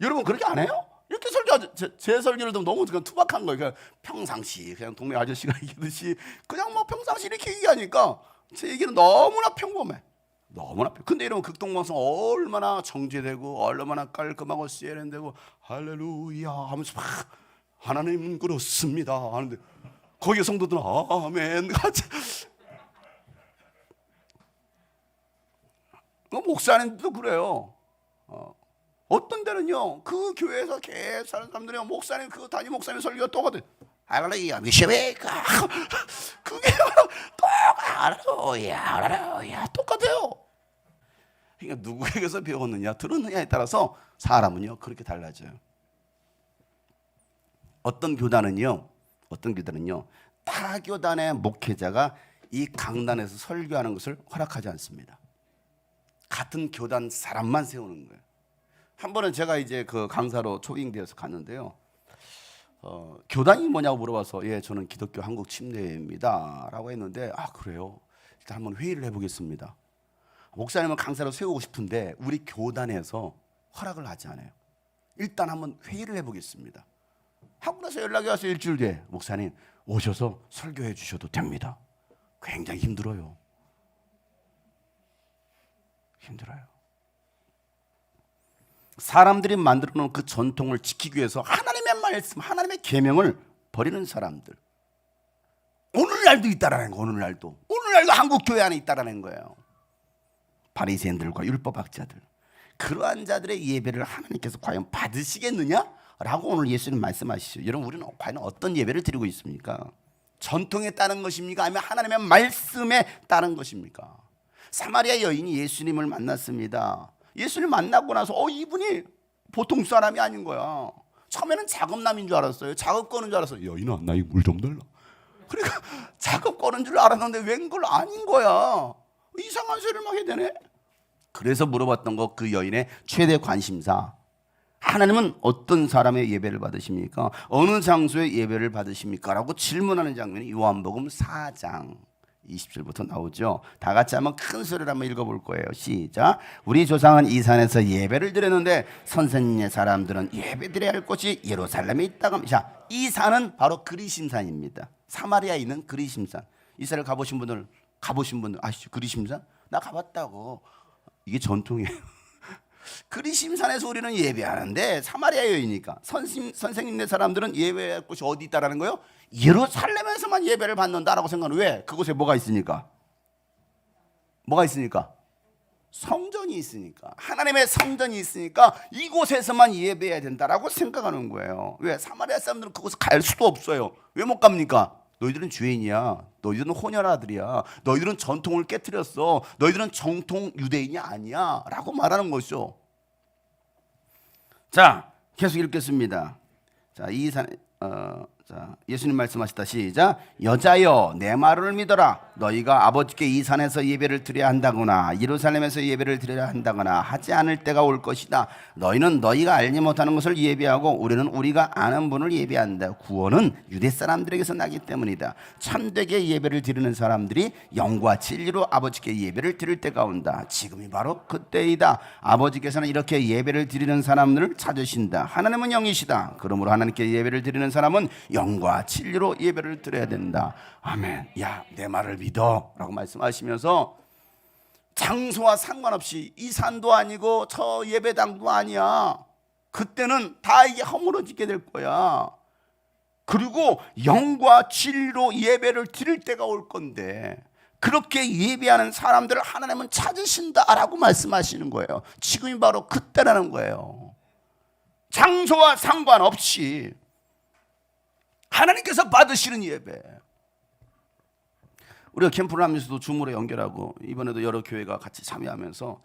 여러분 그렇게 안 해요? 이렇게 설교하죠. 제 설교를 듣면 너무 그냥 투박한 거예요. 그냥 평상시 그냥 동네 아저씨가 얘기하듯이 그냥 뭐 평상시 이렇게 얘기하니까 제 얘기는 너무나 평범해. 너무나 근데 이러면 극동방송 얼마나 정제되고 얼마나 깔끔하고 세련되고 할렐루야 하면서 막 하나님은 그렇습니다 하는데 거기에 성도들은 아멘 같이. 목사님도 그래요. 어떤 데는요 그 교회에서 계속 사는 사람들이 목사님 그 담임 목사님 설교가 똑같아. 할렐루야 미시베이카 그게 할렐루야 똑같아요. 그러니까 누구에게서 배웠느냐 들었느냐에 따라서 사람은요 그렇게 달라져요. 어떤 교단은요 타 교단의 목회자가 이 강단에서 설교하는 것을 허락하지 않습니다. 같은 교단 사람만 세우는 거예요. 한 번은 제가 이제 그 강사로 초빙되어서 갔는데요. 교단이 뭐냐고 물어봐서 예 저는 기독교 한국 침례입니다라고 했는데 그래요. 일단 한번 회의를 해보겠습니다. 목사님은 강사로 세우고 싶은데 우리 교단에서 허락을 하지 않아요. 일단 한번 회의를 해보겠습니다. 하고 나서 연락이 와서 일주일 뒤에 목사님 오셔서 설교해 주셔도 됩니다. 굉장히 힘들어요. 사람들이 만들어 놓은 그 전통을 지키기 위해서 하나님의 말씀, 하나님의 계명을 버리는 사람들. 오늘날도 있다라는 거. 오늘날도 한국 교회 안에 있다라는 거예요. 바리새인들과 율법학자들. 그러한 자들의 예배를 하나님께서 과연 받으시겠느냐라고 오늘 예수님 말씀하시죠. 여러분 우리는 과연 어떤 예배를 드리고 있습니까? 전통에 따른 것입니까? 아니면 하나님의 말씀에 따른 것입니까? 사마리아 여인이 예수님을 만났습니다. 예수님 만나고 나서 이분이 보통 사람이 아닌 거야. 처음에는 작업남인 줄 알았어요. 작업 거는 줄 알았어요. 여인아 나 물 좀 달라. 그러니까 작업 거는 줄 알았는데 웬걸 아닌 거야. 이상한 소리를 막 해대네. 그래서 물어봤던 거 그 여인의 최대 관심사. 하나님은 어떤 사람의 예배를 받으십니까? 어느 장소에 예배를 받으십니까? 라고 질문하는 장면이 요한복음 4장 20절부터 나오죠. 다 같이 한번 큰 소리로 한번 읽어볼 거예요. 시작. 우리 조상은 이 산에서 예배를 드렸는데 선생님의 사람들은 예배 드려야 할 곳이 예루살렘에 있다고 합니다. 자, 이 산은 바로 그리심산입니다. 사마리아에 있는 그리심산. 이스라엘 가보신 분들 아시죠? 그리심산? 나 가봤다고. 이게 전통이에요. 그리심산에서 우리는 예배하는데 사마리아 여인이니까 선생님네 사람들은 예배할 곳이 어디 있다라는 거예요? 예루살렘에서만 예배를 받는다라고 생각하는. 왜? 그곳에 뭐가 있으니까? 성전이 있으니까. 하나님의 성전이 있으니까 이곳에서만 예배해야 된다라고 생각하는 거예요. 왜? 사마리아 사람들은 그곳에 갈 수도 없어요. 왜 못 갑니까? 너희들은 죄인이야. 너희들은 혼혈아들이야. 너희들은 전통을 깨트렸어. 너희들은 정통 유대인이 아니야 라고 말하는 것이죠. 자, 계속 읽겠습니다. 자, 자, 예수님 말씀하시다 시작. 여자여 내 말을 믿어라. 너희가 아버지께 이 산에서 예배를 드려야 한다거나 예루살렘에서 예배를 드려야 한다거나 하지 않을 때가 올 것이다. 너희는 너희가 알지 못하는 것을 예배하고 우리는 우리가 아는 분을 예배한다. 구원은 유대 사람들에게서 나기 때문이다. 참되게 예배를 드리는 사람들이 영과 진리로 아버지께 예배를 드릴 때가 온다. 지금이 바로 그때이다. 아버지께서는 이렇게 예배를 드리는 사람들을 찾으신다. 하나님은 영이시다. 그러므로 하나님께 예배를 드리는 사람은 영과 진리로 예배를 드려야 된다. 아멘. 야, 내 말을 믿어 라고 말씀하시면서 장소와 상관없이 이 산도 아니고 저 예배당도 아니야. 그때는 다 이게 허물어지게 될 거야. 그리고 영과 진리로 예배를 드릴 때가 올 건데 그렇게 예배하는 사람들을 하나님은 찾으신다라고 말씀하시는 거예요. 지금이 바로 그때라는 거예요. 장소와 상관없이 하나님께서 받으시는 예배. 우리가 캠프를 하면서도 줌으로 연결하고 이번에도 여러 교회가 같이 참여하면서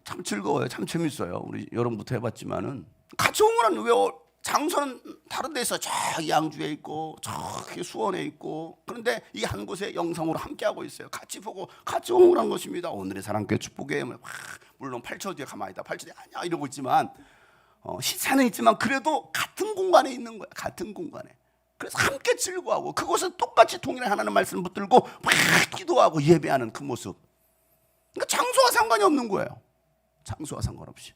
참 즐거워요. 참 재밌어요. 우리 여러분부터 해봤지만은 같이 오면 왜 장소는 다른 데서 저 양주에 있고 저기 수원에 있고 그런데 이 한 곳에 영상으로 함께하고 있어요. 같이 보고 같이 오는 것입니다. 오늘의 사랑교회 축복에 물론 8초 뒤에 가만히 있다 8초 뒤에 아니야 이러고 있지만 시차는 있지만 그래도 같은 공간에 있는 거야. 같은 공간에. 그래서 함께 즐거워하고 그곳은 똑같이 동일한 하나님의 말씀을 붙들고 막 기도하고 예배하는 그 모습. 그러니까 장소와 상관이 없는 거예요. 장소와 상관없이.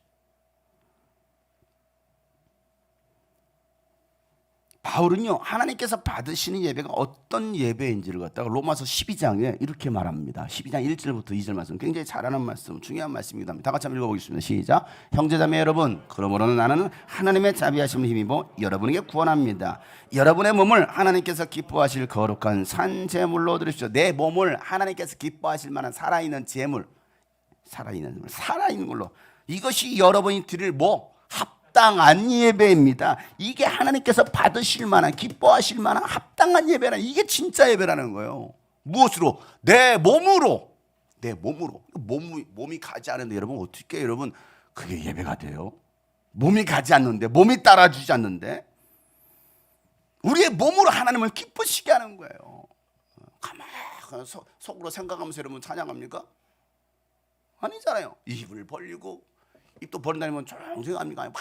바울은요 하나님께서 받으시는 예배가 어떤 예배인지를 갖다가 로마서 12장에 이렇게 말합니다. 12장 1절부터 2절 말씀 굉장히 잘하는 말씀 중요한 말씀이기도 합니다. 다 같이 한번 읽어보겠습니다. 시작. 형제자매 여러분 그러므로는 나는 하나님의 자비하심을 힘입어 여러분에게 구원합니다. 여러분의 몸을 하나님께서 기뻐하실 거룩한 산제물로 드리십시오. 내 몸을 하나님께서 기뻐하실 만한 살아있는 제물 살아있는 걸로 이것이 여러분이 드릴 합당한 예배입니다. 이게 하나님께서 받으실 만한 기뻐하실 만한 합당한 예배라. 이게 진짜 예배라는 거예요. 무엇으로? 내 몸으로. 몸이 가지 않는데 여러분 어떻게 여러분 그게 예배가 돼요? 몸이 가지 않는데 몸이 따라주지 않는데 우리의 몸으로 하나님을 기쁘시게 하는 거예요. 가만히 속으로 생각하면서 여러분 찬양합니까? 아니잖아요. 입을 벌리고 입도 벌린다면 조용합니까?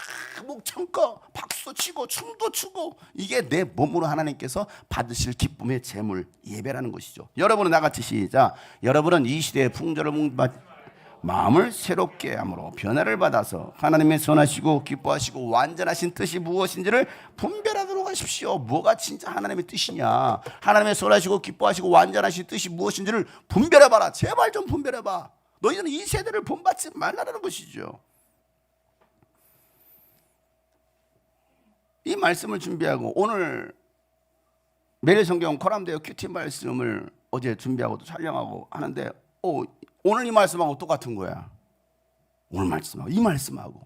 목 참고 박수 치고 춤도 추고 이게 내 몸으로 하나님께서 받으실 기쁨의 제물 예배라는 것이죠. 여러분은 나같이 시작. 여러분은 이 시대의 풍조를 마음을 새롭게 함으로 변화를 받아서 하나님의 선하시고 기뻐하시고 완전하신 뜻이 무엇인지를 분별하도록 하십시오. 뭐가 진짜 하나님의 뜻이냐? 하나님의 선하시고 기뻐하시고 완전하신 뜻이 무엇인지를 분별해봐라. 제발 좀 분별해봐. 너희는 이 세대를 본받지 말라는 것이죠. 이 말씀을 준비하고 오늘 매일 성경 코람데오 큐티 말씀을 어제 준비하고 또 촬영하고 하는데 오늘 이 말씀하고 똑같은 거야. 오늘 말씀하고 이 말씀하고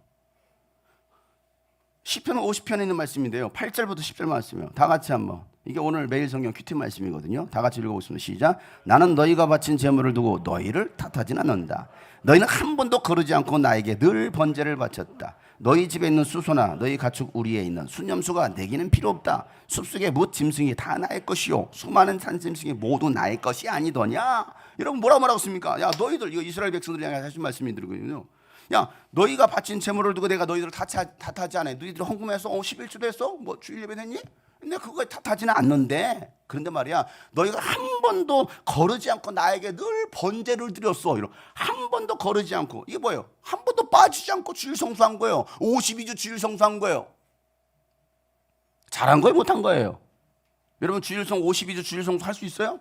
시편 50편에 있는 말씀인데요. 8절부터 10절 말씀이에요. 다 같이 한번. 이게 오늘 매일 성경 큐티 말씀이거든요. 다 같이 읽어보겠습니다. 시작. 나는 너희가 바친 제물을 두고 너희를 탓하진 않는다. 너희는 한 번도 거르지 않고 나에게 늘 번제를 바쳤다. 너희 집에 있는 수소나 너희 가축 우리에 있는 순염수가 내게는 필요 없다. 숲속의 뭇 짐승이 다 나의 것이요 수많은 산짐승이 모두 나의 것이 아니더냐. 여러분 뭐라고 했습니까? 야 너희들 이거 이스라엘 백성들이 하신 말씀이거든요. 야 너희가 바친 제물을 두고 내가 너희들을 탓하지 않아. 너희들 헌금해서 11주도 했어? 뭐 주일 예배 됐니? 근데 그거에 탓하지는 않는데 그런데 말이야 너희가 한 번도 거르지 않고 나에게 늘 번제를 드렸어. 한 번도 거르지 않고 이게 뭐예요? 한 번도 빠지지 않고 주일 성수한 거예요. 52주 주일 성수한 거예요. 잘한 거예요? 못한 거예요? 여러분 주일성 52주 주일 성수 할 수 있어요?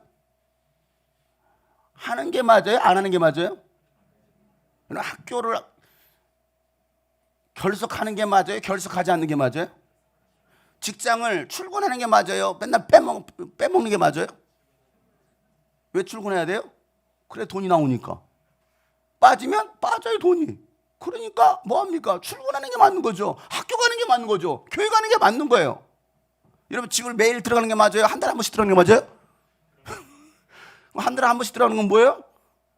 하는 게 맞아요? 안 하는 게 맞아요? 학교를 결석하는 게 맞아요? 결석하지 않는 게 맞아요? 직장을 출근하는 게 맞아요? 맨날 빼먹는 게 맞아요? 왜 출근해야 돼요? 그래 돈이 나오니까. 빠지면 빠져요 돈이. 그러니까 뭐합니까? 출근하는 게 맞는 거죠. 학교 가는 게 맞는 거죠. 교회 가는 게 맞는 거예요. 여러분 집을 매일 들어가는 게 맞아요? 한 달에 한 번씩 들어가는 게 맞아요? 한 달에 한 번씩 들어가는 건 뭐예요?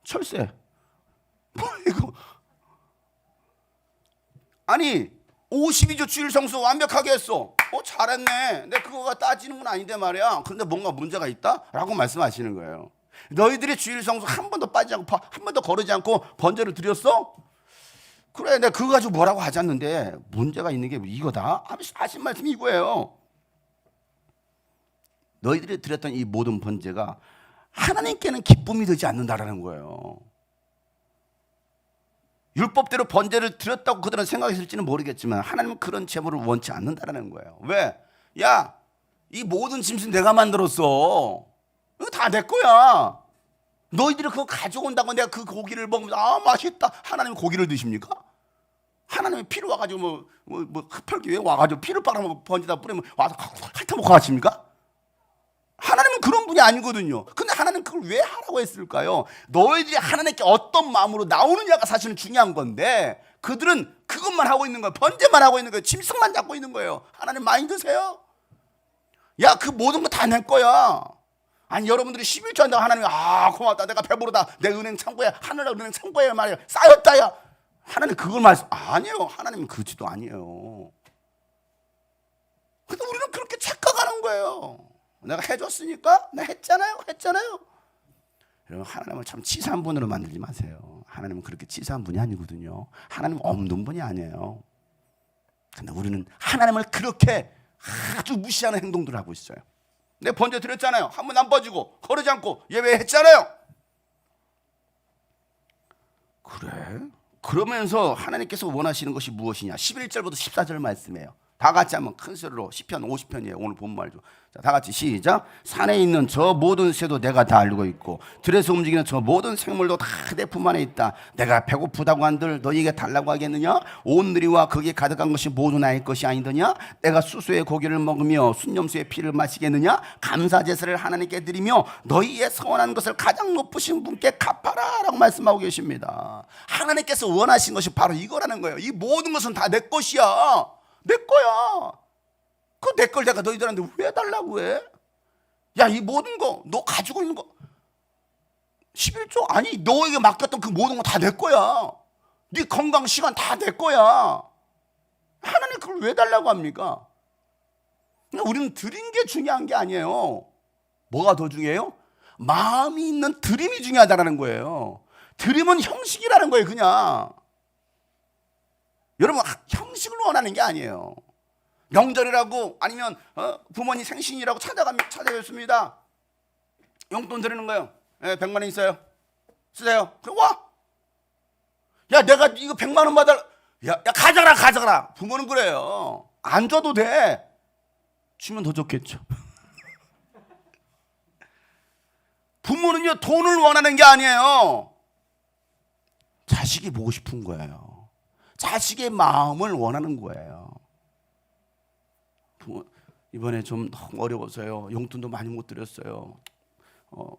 철새. 뭐 이거. 아니 52조 주일 성수 완벽하게 했어. 잘했네. 근데 그거가 따지는 건 아닌데 말이야. 그런데 뭔가 문제가 있다? 라고 말씀하시는 거예요. 너희들이 주일 성수 한 번도 빠지지 않고 한 번도 거르지 않고 번제를 드렸어? 그래, 내가 그거 가지고 뭐라고 하지 않는데 문제가 있는 게 이거다. 하신 말씀이 이거예요. 너희들이 드렸던 이 모든 번제가 하나님께는 기쁨이 되지 않는다라는 거예요. 율법대로 번제를 드렸다고 그들은 생각했을지는 모르겠지만 하나님은 그런 제물을 원치 않는다라는 거예요. 왜? 야, 이 모든 짐승 내가 만들었어. 이거 다 내 거야. 너희들이 그거 가져온다고 내가 그 고기를 먹으면서 맛있다. 하나님이 고기를 드십니까? 하나님이 피를 와가지고 흡혈귀에 와가지고 피를 빨아먹고 번지다 뿌리면 와서 핥아먹고 가십니까? 하나님은 그런 분이 아니거든요. 근데 하나님은 그걸 왜 하라고 했을까요? 너희들이 하나님께 어떤 마음으로 나오느냐가 사실은 중요한 건데 그들은 그것만 하고 있는 거예요. 번제만 하고 있는 거예요. 짐승만 잡고 있는 거예요. 하나님 많이 드세요? 야, 그 모든 거 다 내 거야. 아니, 여러분들이 11조 한다고 하나님이 고맙다. 내가 배부르다. 내 은행 창고에 하늘의 은행 창고에 말이야 쌓였다. 야, 하나님 그걸 말씀 아니에요. 하나님은 그지도 아니에요. 근데 우리는 그렇게 착각하는 거예요. 내가 해줬으니까 내가 했잖아요. 여러분, 하나님을 참 치사한 분으로 만들지 마세요. 하나님은 그렇게 치사한 분이 아니거든요. 하나님은 없는 분이 아니에요. 근데 우리는 하나님을 그렇게 아주 무시하는 행동들을 하고 있어요. 내 번제 드렸잖아요. 한 번 안 빠지고 거르지 않고 예배했잖아요. 그래? 그러면서 하나님께서 원하시는 것이 무엇이냐? 11절부터 14절 말씀이에요. 다 같이 한번 큰 소리로 시편 50편이에요. 오늘 본 말도. 자, 다 같이 시작. 산에 있는 저 모든 새도 내가 다 알고 있고 들에서 움직이는 저 모든 생물도 다 내 품 안에 있다. 내가 배고프다고 한들 너희에게 달라고 하겠느냐? 온 누리와 거기에 가득한 것이 모두 나의 것이 아니더냐? 내가 수수의 고기를 먹으며 순념수의 피를 마시겠느냐? 감사 제사를 하나님께 드리며 너희의 서원한 것을 가장 높으신 분께 갚아라 라고 말씀하고 계십니다. 하나님께서 원하신 것이 바로 이거라는 거예요. 이 모든 것은 다 내 것이야. 내 거야. 그 내 걸 내가 너희들한테 왜 달라고 해? 야, 이 모든 거 너 가지고 있는 거 11조 아니 너에게 맡겼던 그 모든 거 다 내 거야. 네 건강 시간 다 내 거야. 하나님 그걸 왜 달라고 합니까? 우리는 드린 게 중요한 게 아니에요. 뭐가 더 중요해요? 마음이 있는 드림이 중요하다는 거예요. 드림은 형식이라는 거예요. 그냥 여러분, 형식을 원하는 게 아니에요. 명절이라고 아니면 부모님 생신이라고 찾아뵙습니다. 용돈 드리는 거예요. 100만 원 있어요. 쓰세요. 그럼 와. 야, 내가 이거 100만 원 받을. 야, 가져가라. 부모는 그래요. 안 줘도 돼. 주면 더 좋겠죠. 부모는요, 돈을 원하는 게 아니에요. 자식이 보고 싶은 거예요. 자식의 마음을 원하는 거예요. 이번에 좀 너무 어려워서요. 용돈도 많이 못 드렸어요.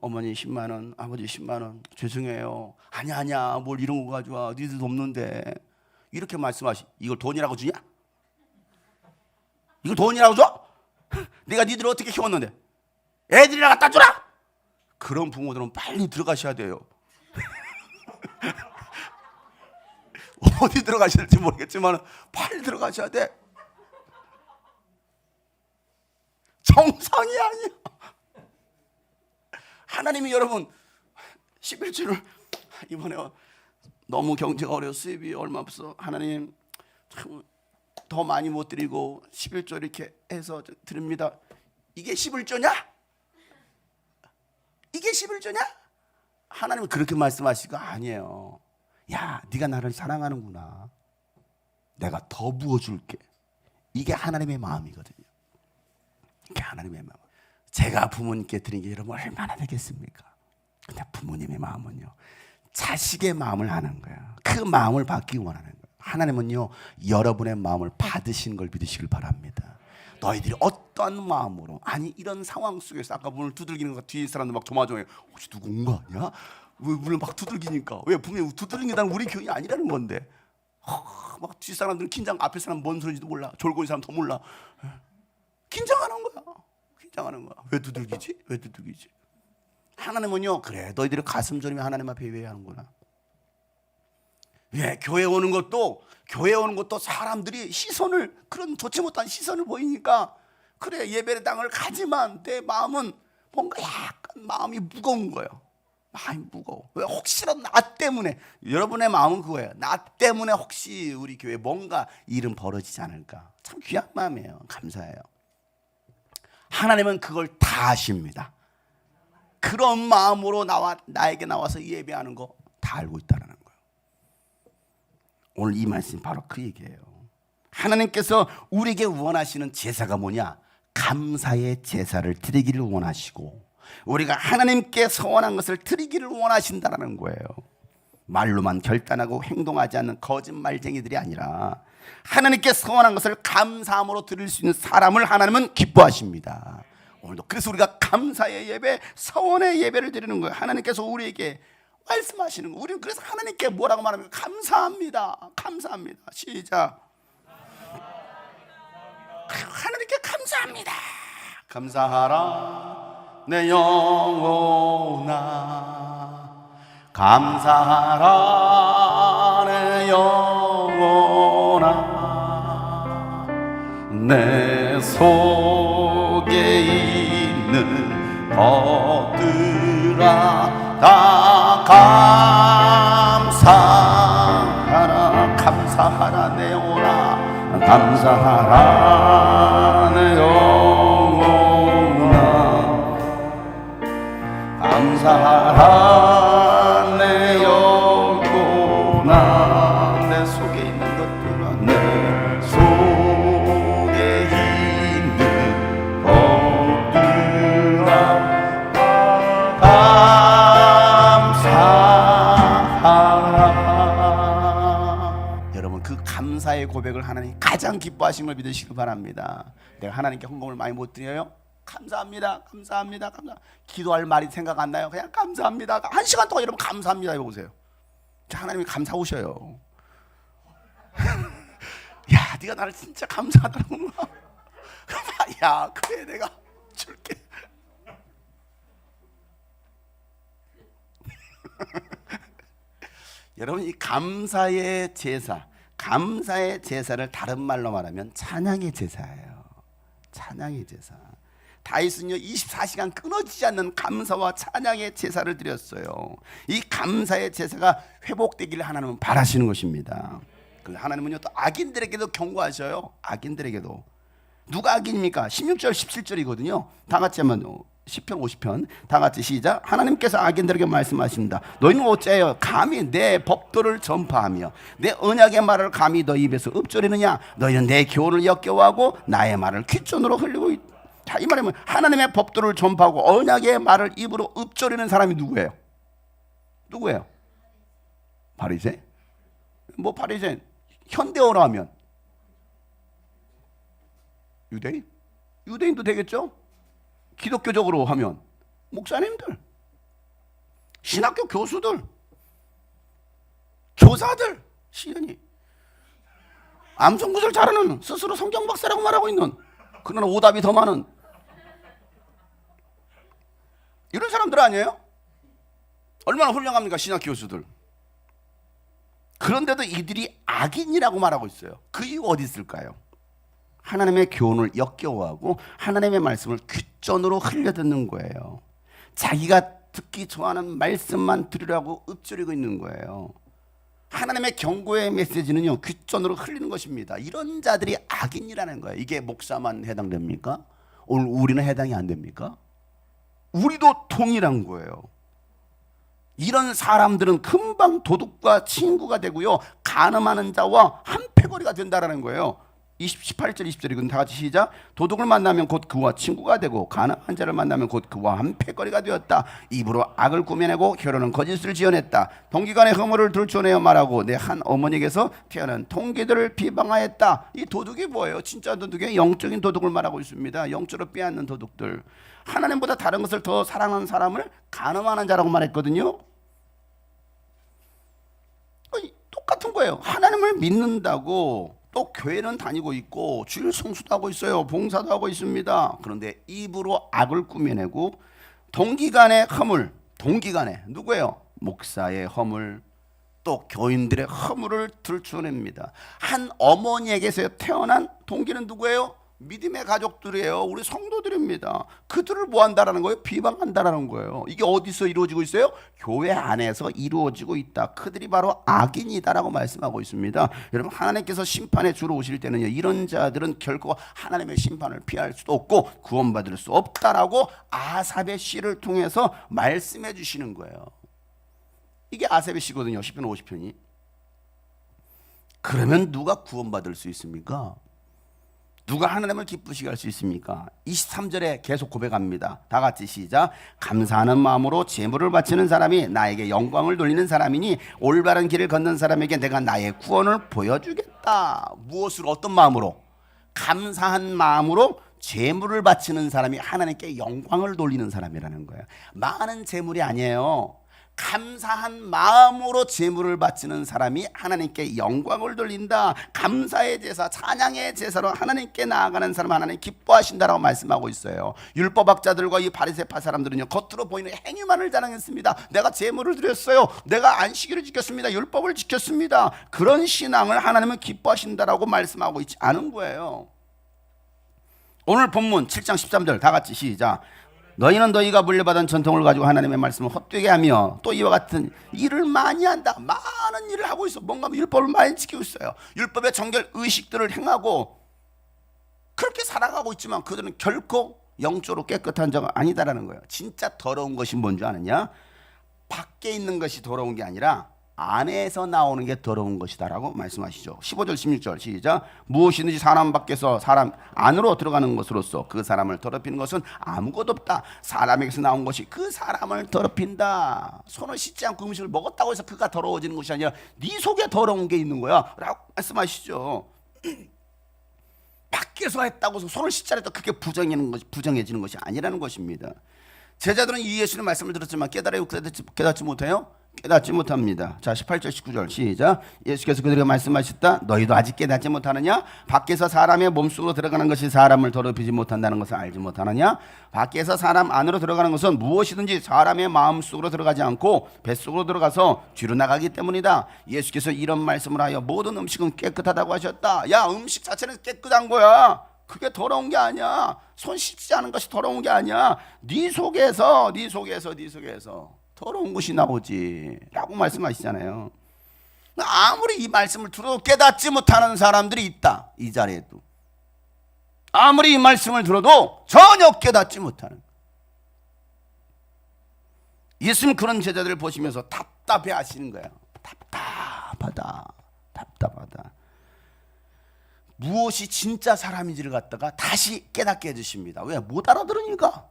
어머니 10만 원, 아버지 10만 원. 죄송해요. 아니야. 뭘 이런 거 가져와. 니들도 없는데. 이렇게 말씀하시. 이걸 돈이라고 주냐? 이걸 돈이라고 줘? 내가 니들 어떻게 키웠는데? 애들이나 갖다 주라? 그런 부모들은 빨리 들어가셔야 돼요. 어디 들어가셔야 될지 모르겠지만 빨리 들어가셔야 돼. 정상이 아니야. 하나님이 여러분 11조를 이번에 너무 경제가 어려워 수입이 얼마 없어. 하나님 참 더 많이 못 드리고 11조 이렇게 해서 드립니다. 이게 11조냐? 이게 11조냐? 하나님은 그렇게 말씀하시고 아니에요. 야, 네가 나를 사랑하는구나. 내가 더 부어줄게. 이게 하나님의 마음이거든요. 이게 하나님의 마음. 제가 부모님께 드린 게 여러분 얼마나 되겠습니까? 근데 부모님의 마음은요, 자식의 마음을 하는 거예요. 그 마음을 받기 원하는 거예요. 하나님은요, 여러분의 마음을 받으신 걸 믿으시길 바랍니다. 너희들이 어떠한 마음으로, 아니 이런 상황 속에서 아까 문을 두들기는 거 뒤에 사람들 막 조마조마해. 혹시 누구 온 거 아니야? 왜 문을 막 두들기니까? 왜 분명히 두들기다는 우리 교인이 아니라는 건데 막 뒤 사람들은 긴장, 앞에 사람 뭔 소리인지도 몰라. 졸고 있는 사람 더 몰라. 긴장하는 거야. 왜 두들기지? 하나님은요, 그래 너희들이 가슴 졸이며 하나님 앞에 예배하는구나. 예, 교회 오는 것도 사람들이 시선을, 그런 좋지 못한 시선을 보이니까 그래 예배당을 가지만 내 마음은 뭔가 약간 마음이 무거운 거예요. 마음이 무거워. 왜? 혹시라도 나 때문에, 여러분의 마음은 그거예요. 나 때문에 혹시 우리 교회 뭔가 일은 벌어지지 않을까. 참 귀한 마음이에요. 감사해요. 하나님은 그걸 다 아십니다. 그런 마음으로 나에게 나와서 예배하는 거 다 알고 있다는 거예요. 오늘 이 말씀이 바로 그 얘기예요. 하나님께서 우리에게 원하시는 제사가 뭐냐? 감사의 제사를 드리기를 원하시고, 우리가 하나님께 서원한 것을 드리기를 원하신다는 거예요. 말로만 결단하고 행동하지 않는 거짓말쟁이들이 아니라 하나님께 서원한 것을 감사함으로 드릴 수 있는 사람을 하나님은 기뻐하십니다. 오늘도 그래서 우리가 감사의 예배, 서원의 예배를 드리는 거예요. 하나님께서 우리에게 말씀하시는 거예요. 우리는 그래서 하나님께 뭐라고 말하면 감사합니다. 감사합니다. 시작. 하나님께 감사합니다. 감사하라 내 영혼아, 감사하라 내 영혼아, 내 속에 있는 것들아 다 감사하라. 감사하라 내 영혼아, 감사하라 내 영혼아, 감사하라 내 영혼아, 내 속에 있는 것들아, 내 속에 있는 것들아 감사하라. 여러분, 그 감사의 고백을 하나님 가장 기뻐하심을 믿으시길 바랍니다. 내가 하나님께 헌금을 많이 못 드려요? 감사합니다. 감사합니다. 기도할 말이 생각 안 나요? 그냥 감사합니다. 한 시간 동안 여러분 감사합니다 해보세요. 하나님이 감사하셔요. 야, 네가 나를 진짜 감사하다고. 야, 그래 내가 줄게. 여러분, 이 감사의 제사, 감사의 제사를 다른 말로 말하면 찬양의 제사예요. 찬양의 제사. 다윗은요 24시간 끊어지지 않는 감사와 찬양의 제사를 드렸어요. 이 감사의 제사가 회복되기를 하나님은 바라시는 것입니다. 하나님은요 또 악인들에게도 경고하셔요. 악인들에게도. 누가 악인입니까? 16절 17절이거든요 다 같이 한번 10편 50편 다 같이 시작. 하나님께서 악인들에게 말씀하십니다. 너희는 어째요 감히 내 법도를 전파하며 내 언약의 말을 감히 너희 입에서 읊조리느냐. 너희는 내 교훈을 역겨워하고 나의 말을 귓전으로 흘리고 있다. 자, 이 말이면 하나님의 법도를 전파하고 언약의 말을 입으로 읊조리는 사람이 누구예요? 누구예요? 바리새인? 뭐 바리새인? 현대어로 하면 유대인? 유대인도 되겠죠? 기독교적으로 하면 목사님들, 신학교 교수들, 교사들, 시연이 암송구슬 잘하는 스스로 성경 박사라고 말하고 있는, 그러나 오답이 더 많은 이런 사람들 아니에요? 얼마나 훌륭합니까 신학 교수들. 그런데도 이들이 악인이라고 말하고 있어요. 그 이유 어디 있을까요? 하나님의 교훈을 역겨워하고 하나님의 말씀을 귓전으로 흘려듣는 거예요. 자기가 듣기 좋아하는 말씀만 들으라고 읊조리고 있는 거예요. 하나님의 경고의 메시지는요 귓전으로 흘리는 것입니다. 이런 자들이 악인이라는 거예요. 이게 목사만 해당됩니까? 오늘 우리는 해당이 안 됩니까? 우리도 동일한 거예요. 이런 사람들은 금방 도둑과 친구가 되고요 간음하는 자와 한패거리가 된다라는 거예요. 18절 20절이거든요. 다 같이 시작. 도둑을 만나면 곧 그와 친구가 되고 간음한 자를 만나면 곧 그와 한패거리가 되었다. 입으로 악을 꾸며내고 혀로는 거짓을 지어냈다. 동기간에 허물을 들춰내어 말하고 내 한 어머니에게서 태어난 동기들을 비방하였다. 이 도둑이 뭐예요? 진짜 도둑이 영적인 도둑을 말하고 있습니다. 영적으로 빼앗는 도둑들. 하나님보다 다른 것을 더 사랑하는 사람을 간음하는 자라고 말했거든요. 똑같은 거예요. 하나님을 믿는다고 또 교회는 다니고 있고 주일 성수도 하고 있어요. 봉사도 하고 있습니다. 그런데 입으로 악을 꾸며내고 동기간의 허물, 동기간에 누구예요? 목사의 허물, 또 교인들의 허물을 들추어냅니다. 한 어머니에게서 태어난 동기는 누구예요? 믿음의 가족들이에요. 우리 성도들입니다. 그들을 뭐 한다라는 거예요? 비방한다라는 거예요. 이게 어디서 이루어지고 있어요? 교회 안에서 이루어지고 있다. 그들이 바로 악인이다라고 말씀하고 있습니다. 여러분, 하나님께서 심판에 주로 오실 때는요, 이런 자들은 결코 하나님의 심판을 피할 수도 없고 구원받을 수 없다라고 아삽의 시를 통해서 말씀해 주시는 거예요. 이게 아삽의 시거든요. 시편 50편이. 그러면 누가 구원받을 수 있습니까? 누가 하나님을 기쁘시게 할 수 있습니까? 23절에 계속 고백합니다. 다 같이 시작. 감사하는 마음으로 제물을 바치는 사람이 나에게 영광을 돌리는 사람이니 올바른 길을 걷는 사람에게 내가 나의 구원을 보여주겠다. 무엇으로, 어떤 마음으로? 감사한 마음으로 제물을 바치는 사람이 하나님께 영광을 돌리는 사람이라는 거예요. 많은 제물이 아니에요. 감사한 마음으로 제물을 바치는 사람이 하나님께 영광을 돌린다. 감사의 제사, 찬양의 제사로 하나님께 나아가는 사람 하나님 기뻐하신다라고 말씀하고 있어요. 율법학자들과 이 바리새파 사람들은요, 겉으로 보이는 행위만을 자랑했습니다. 내가 제물을 드렸어요. 내가 안식일을 지켰습니다. 율법을 지켰습니다. 그런 신앙을 하나님은 기뻐하신다라고 말씀하고 있지 않은 거예요. 오늘 본문 7장 13절 다 같이 시작. 너희는 너희가 물려받은 전통을 가지고 하나님의 말씀을 헛되게 하며 또 이와 같은 일을 많이 한다. 많은 일을 하고 있어. 뭔가 율법을 많이 지키고 있어요. 율법의 정결 의식들을 행하고 그렇게 살아가고 있지만 그들은 결코 영적으로 깨끗한 자가 아니다라는 거예요. 진짜 더러운 것이 뭔지 아느냐? 밖에 있는 것이 더러운 게 아니라 안에서 나오는 게 더러운 것이다라고 말씀하시죠. 15절 16절 시작. 무엇이든지 사람 밖에서 사람 안으로 들어가는 것으로서 그 사람을 더럽히는 것은 아무것도 없다. 사람에게서 나온 것이 그 사람을 더럽힌다. 손을 씻지 않고 음식을 먹었다고 해서 그가 더러워지는 것이 아니라 네 속에 더러운 게 있는 거야 라고 말씀하시죠. 밖에서 했다고 해서 손을 씻지 않았다 그게 부정해지는 것이 아니라는 것입니다. 제자들은 이 예수님의 말씀을 들었지만 깨닫지 못해요? 깨닫지 못합니다. 자, 18절 19절 시작. 예수께서 그들에게 말씀하셨다. 너희도 아직 깨닫지 못하느냐? 밖에서 사람의 몸속으로 들어가는 것이 사람을 더럽히지 못한다는 것을 알지 못하느냐? 밖에서 사람 안으로 들어가는 것은 무엇이든지 사람의 마음속으로 들어가지 않고 뱃속으로 들어가서 뒤로 나가기 때문이다. 예수께서 이런 말씀을 하여 모든 음식은 깨끗하다고 하셨다. 야, 음식 자체는 깨끗한 거야. 그게 더러운 게 아니야. 손 씻지 않은 것이 더러운 게 아니야. 네 속에서 더러운 것이 나오지 라고 말씀하시잖아요. 아무리 이 말씀을 들어도 깨닫지 못하는 사람들이 있다. 이 자리에도 아무리 이 말씀을 들어도 전혀 깨닫지 못하는. 예수님 그런 제자들을 보시면서 답답해 하시는 거예요. 답답하다. 무엇이 진짜 사람인지를 갖다가 다시 깨닫게 해주십니다. 왜? 못 알아들으니까.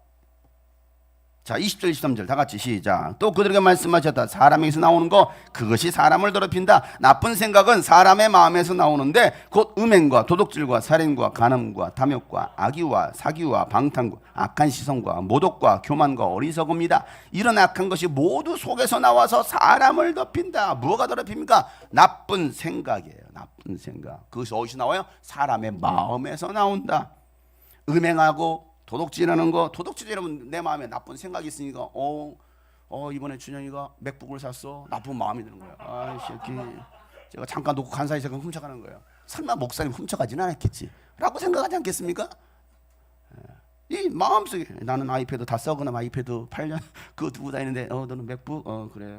자, 20절 23절 다 같이 시작. 또 그들에게 말씀하셨다. 사람에게서 나오는 거 그것이 사람을 더럽힌다. 나쁜 생각은 사람의 마음에서 나오는데 곧 음행과 도둑질과 살인과 간음과 탐욕과 악의와 사기와 방탕과 악한 시선과 모독과 교만과 어리석음이다. 이런 악한 것이 모두 속에서 나와서 사람을 덮인다. 뭐가 더럽힙니까? 나쁜 생각이에요. 나쁜 생각. 그것이 어디서 나와요? 사람의 마음에서 나온다. 음행하고 도둑질하는 거, 도둑질이라면 내 마음에 나쁜 생각이 있으니까 이번에 준영이가 맥북을 샀어. 나쁜 마음이 드는 거야. 아, 새끼. 제가 잠깐 놓고 간사히 생각 훔쳐가는 거예요. 설마 목사님 훔쳐가지는 않았겠지 라고 생각하지 않겠습니까? 이 마음속에 나는 아이패드 다 써거나 아이패드 8년 그거 두고 다니는데 너는 맥북? 그래.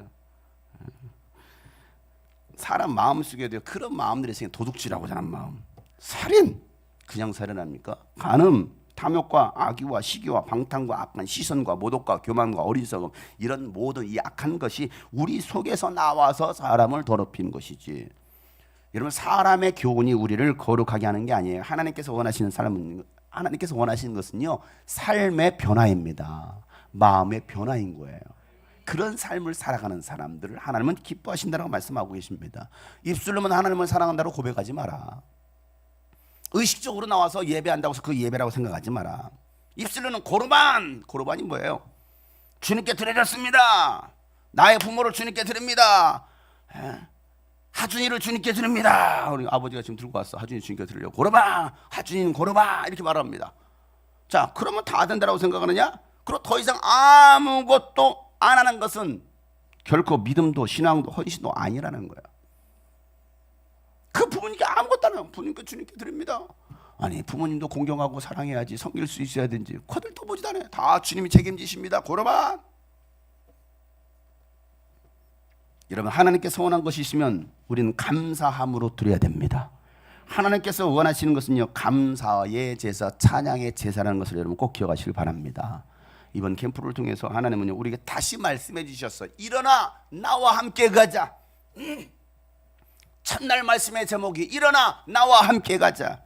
사람 마음속에도 그런 마음들이 있으니까 도둑질하고자 하는 마음. 살인, 그냥 살인합니까? 간음, 탐욕과 악의와 시기와 방탕과 악한 시선과 모독과 교만과 어리석음, 이런 모든 이 악한 것이 우리 속에서 나와서 사람을 더럽히는 것이지. 여러분, 사람의 교훈이 우리를 거룩하게 하는 게 아니에요. 하나님께서 원하시는 것은요, 삶의 변화입니다. 마음의 변화인 거예요. 그런 삶을 살아가는 사람들을 하나님은 기뻐하신다고 말씀하고 계십니다. 입술로만 하나님을 사랑한다고 고백하지 마라. 의식적으로 나와서 예배한다고 해서 그 예배라고 생각하지 마라. 입술로는 고르반이 뭐예요? 주님께 드렸습니다. 나의 부모를 주님께 드립니다. 하준이를 주님께 드립니다. 우리 아버지가 지금 들고 왔어. 하준이 주님께 드리려고. 고르반, 하준이는 고르반 이렇게 말합니다. 자, 그러면 다 된다고 생각하느냐? 그리고 더 이상 아무것도 안 하는 것은 결코 믿음도 신앙도 헌신도 아니라는 거야. 그 부모님께 아무것도 안 해요. 부모님께 주님께 드립니다. 아니 부모님도 공경하고 사랑해야지, 섬길 수 있어야 되는지 거들떠 보지도 않아요. 다 주님이 책임지십니다. 고로만. 여러분, 하나님께 서원한 것이 있으면 우리는 감사함으로 드려야 됩니다. 하나님께서 원하시는 것은요, 감사의 제사, 찬양의 제사라는 것을 여러분 꼭 기억하시길 바랍니다. 이번 캠프를 통해서 하나님은요 우리에게 다시 말씀해 주셨어요. 일어나 나와 함께 가자. 첫날 말씀의 제목이 일어나 나와 함께 가자.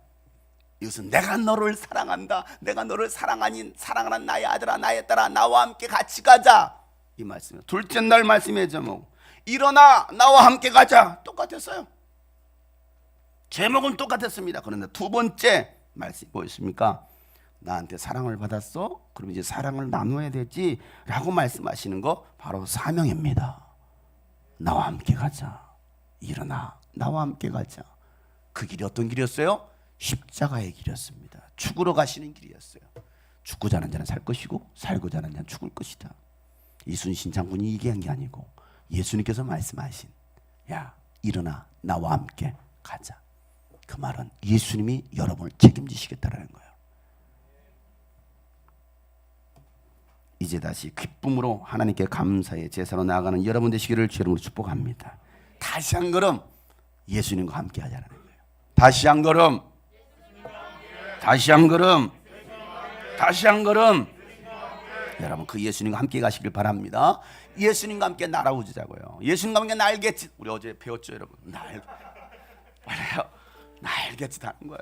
이것은 내가 너를 사랑한다, 내가 너를 사랑하는 나의 아들아 나의 딸아 나와 함께 같이 가자, 이 말씀이에요. 둘째 날 말씀의 제목 일어나 나와 함께 가자, 똑같았어요. 제목은 똑같았습니다. 그런데 두 번째 말씀이 뭐였습니까? 나한테 사랑을 받았어? 그럼 이제 사랑을 나눠야 되지 라고 말씀하시는 거 바로 사명입니다. 나와 함께 가자. 일어나 나와 함께 가자. 그 길이 어떤 길이었어요? 십자가의 길이었습니다. 죽으러 가시는 길이었어요. 죽고자 하는 자는 살 것이고 살고자 하는 자는 죽을 것이다. 이순신 장군이 얘기한 게 아니고 예수님께서 말씀하신, 야 일어나 나와 함께 가자. 그 말은 예수님이 여러분을 책임지시겠다라는 거예요. 이제 다시 기쁨으로 하나님께 감사의 제사로 나아가는 여러분 되시기를 주님으로 축복합니다. 다시 한 걸음 예수님과 함께 하자는 거예요. 다시 한 걸음, 다시 한 걸음, 다시 한 걸음. 여러분 그 예수님과 함께 가시길 바랍니다. 예수님과 함께 날아오자고요. 예수님과 함께 날갯짓. 우리 어제 배웠죠 여러분. 날갯짓 하는 거예요.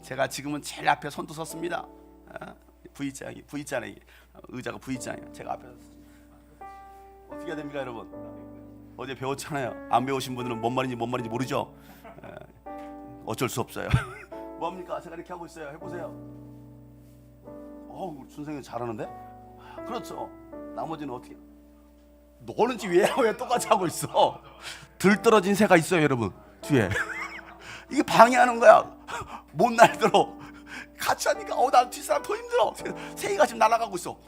제가 지금은 제일 앞에 선두 섰습니다. V자네. 의자가 V자예요. 제가 앞에 섰습니다. 어떻게 해야 됩니까 여러분? 어제 배웠잖아요. 안 배우신 분들은 뭔 말인지 모르죠? 어쩔 수 없어요. 뭡니까? 제가 이렇게 하고 있어요. 해보세요. 우리 준성이 잘하는데? 그렇죠. 나머지는 어떻게? 너는 왜 똑같이 하고 있어? 들떨어진 새가 있어요 여러분 뒤에. 이게 방해하는 거야. 못 날들어. 같이 하니까 나 뒷사람 더 힘들어. 새가 지금 날아가고 있어.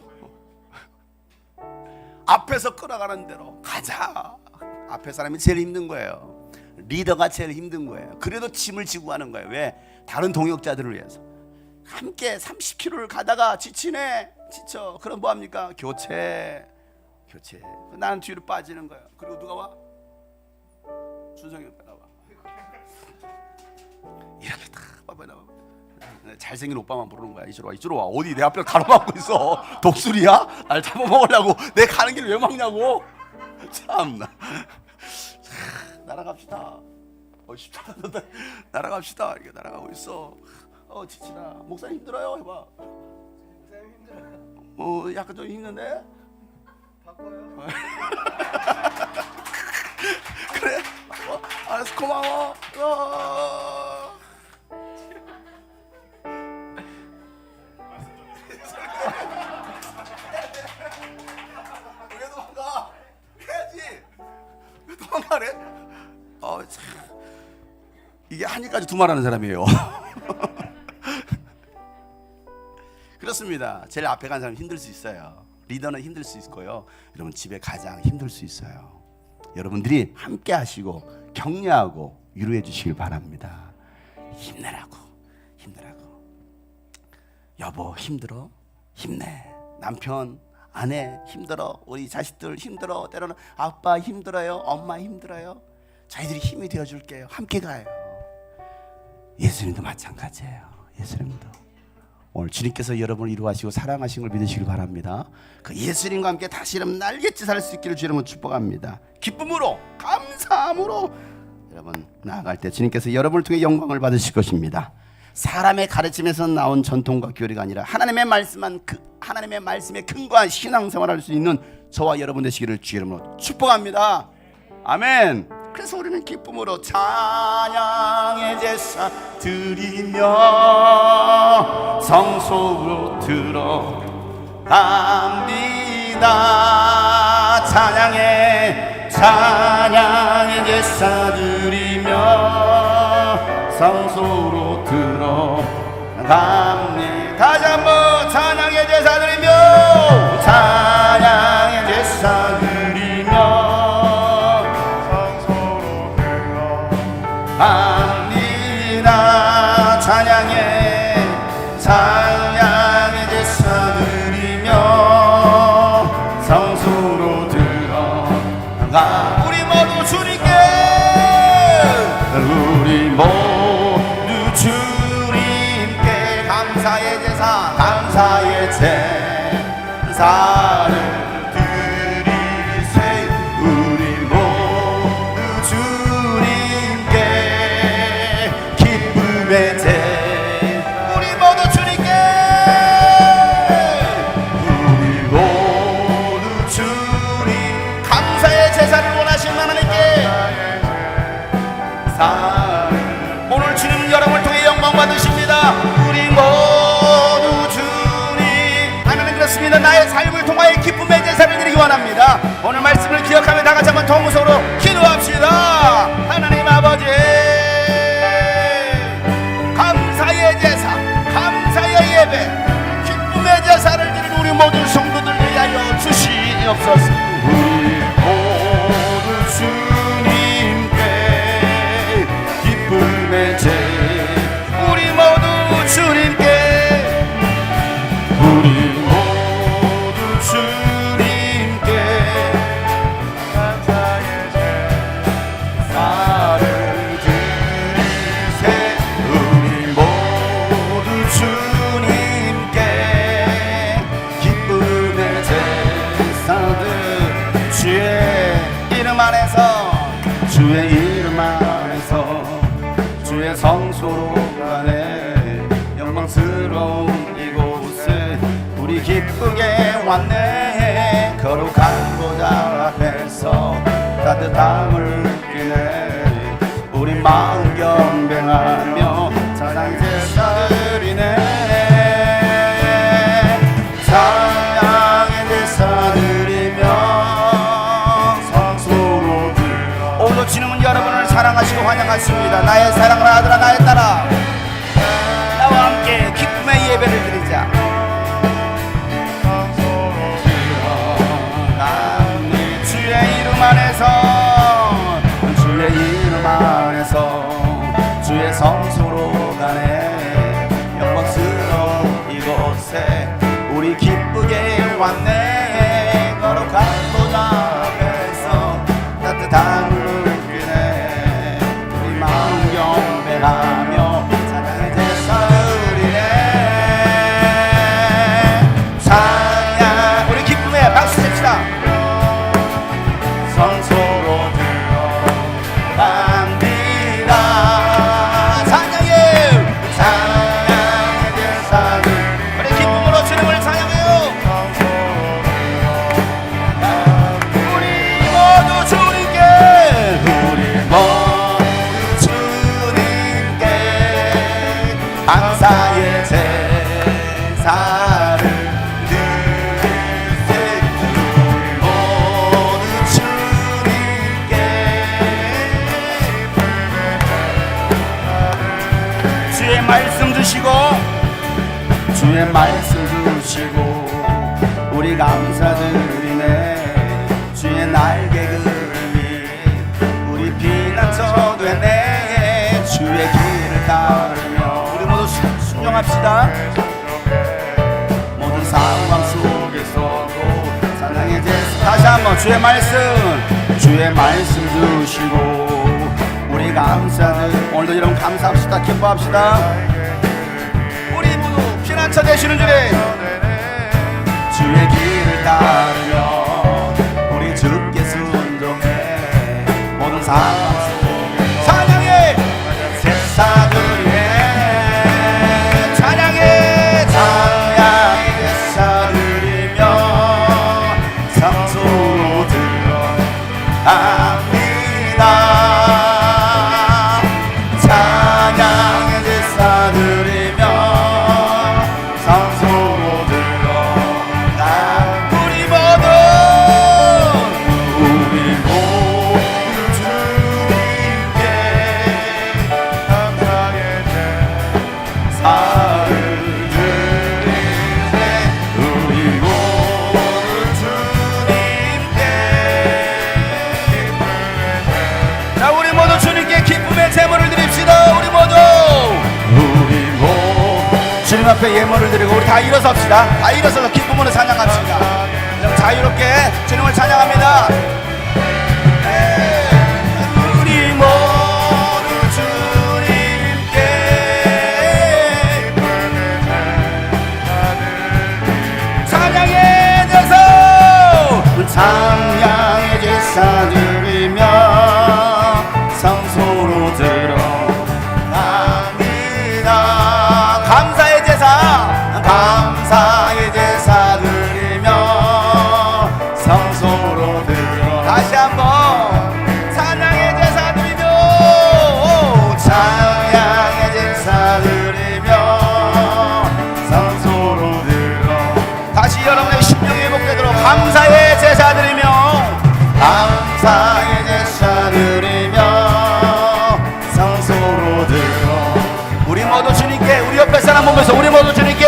앞에서 끌어가는 대로 가자. 앞에 사람이 제일 힘든 거예요. 리더가 제일 힘든 거예요. 그래도 짐을 지고 하는 거예요. 왜? 다른 동역자들을 위해서. 함께 30km를 가다가 지쳐. 그럼 뭐합니까? 교체. 나는 뒤로 빠지는 거예요. 그리고 누가 와? 준성이 오빠가 와. 이렇게 다 봐봐. 잘생긴 오빠만 부르는 거야. 이쪽으로 와. 어디 내 앞에 가로막고 있어. 독수리야? 날 잡아먹으려고. 내 가는 길 왜 막냐고. 참나. 날아갑시다. 십자가 날아갑시다. 이렇게 날아가고 있어. 지치다. 목사님 힘들어요. 해봐. 목사님 힘들어요. 약간 좀 힘든데? 바꿔요. 그래. 알았어. 고마워. 왜 도망가? 해야지. 왜 도망가래? 참. 이게 하니까지 두말하는 사람이에요. 그렇습니다. 제일 앞에 간 사람 힘들 수 있어요. 리더는 힘들 수 있고요. 여러분 집에 가장 힘들 수 있어요. 여러분들이 함께 하시고 격려하고 위로해 주시길 바랍니다. 힘내라고. 여보 힘들어? 힘내. 남편, 아내 힘들어. 우리 자식들 힘들어. 때로는 아빠 힘들어요. 엄마 힘들어요. 저희들이 힘이 되어줄게요. 함께 가요. 예수님도 마찬가지예요. 예수님도 오늘 주님께서 여러분을 이루하시고 사랑하신 걸 믿으시길 바랍니다. 그 예수님과 함께 다시 이름 날갯짓 할 수 있기를 주님은 축복합니다. 기쁨으로 감사함으로 여러분 나아갈 때 주님께서 여러분을 통해 영광을 받으실 것입니다. 사람의 가르침에서 나온 전통과 교리가 아니라 하나님의 하나님의 말씀에 근거한 신앙생활을 할 수 있는 저와 여러분 되시기를 주의 이름으로 축복합니다. 아멘. 그래서 우리는 기쁨으로 찬양의 제사 드리며 성소로 들어갑니다. 찬양의 제사 드리며 성소로 들어갑니다. 다시 한번 찬양의 제사 드리며 찬양의 제사 드리며 찬양의 제사 드리며 성소로 들어가 우리 모두 주님께 감사의 제사를 드리세 우리 모두 주님께 기쁨의 제 우리 모두 주님께 우리 모두 주님 감사의 제사를 원하시는 하나님께 오늘 주님 여러분을 통해 영광 받으십니다. 우리 모두 주님 하나님 그렇습니다. 나의 삶을 통하여 기쁨의 제사를 드리기 원합니다. 오늘 말씀을 기억하며 다같이 한번 통성으로 기도합시다. 하나님 아버지 감사의 제사 감사의 예배 기쁨의 제사를 드리는 우리 모든 성도들 위하여 주시옵소서. 우리 모두 주님께 기쁨의 제사 우리 모두 주님께 우리 모두 주님께 감사의 제사를 드리세 우리 모두 주님께 기쁨의 제사들 주의 이름 안에서 주의 성소로 가네 영광스러운 이곳에 우리 기쁘게 왔네 거룩한 보좌 앞에서 따뜻함을 느끼네 우리 마음 경배하며 찬양 제사 드리네 찬양의 제사 드리며 성소로 들어 오늘도 주님은 여러분을 사랑하시고 환영하십니다. 나의 사랑하는 아들아 나의 딸아 나와 함께 기쁨의 예배를 드리자. 주의 이름 안에서 주의 성소로 가네 영광스러운 이곳에 우리 기쁘게 왔네 거룩한 보좌 앞에서 따뜻함을 느끼네 우리 마음 경배하며 찬양의 제사 드리네 찬양 우리 기쁨에 박수 칩시다. 성소로 들어갑니다 찬양의 제사들 우리 기쁨으로 주님을 찬양해요. 우리 모두 주님께 감사의 제사를 드리세 우리 모두 주님께 주의 말씀 주시고 우리 감사드리네 주의 날개 그림이 우리 피난처 되네 주의 길을 따르며 우리 모두 순종합시다. 모든 상황 속에서도 찬양의 제사 다시 한번 주의 말씀 주시고 우리 감사들 오늘도 여러분 감사합시다. 기뻐합시다. 우리 모두 피난처 되시는 주의 길을 따르며 우리 주께 순종해 모든 상황 속에 찬양의 제사 드리네 찬양의 제사 드리며 성소로 들어갑니다 찬양의 제사 드리며 성소로 들어가 우리 모두 주님 앞에 예물을 드리고 우리 다 일어섭시다. 다 일어서서 기쁨으로 찬양합시다. 자유롭게 주님을 찬양합니다. 우리 모두 주님께 찬양의 제사 찬양의 제사 드리며 성소로 들어갑니다. 감사의 제사 감사의 제사 드리며 성소로 들어 다시 한번 찬양의 제사 드리며 찬양의 제사 드리며 성소로 들어 다시 여러분의 심령이 회복되도록 감사의 제사 드리며 감사의 제사 드리며 성소로 들어 우리 모두 주님께 우리 옆에 사람 보면서 우리 모두 주님께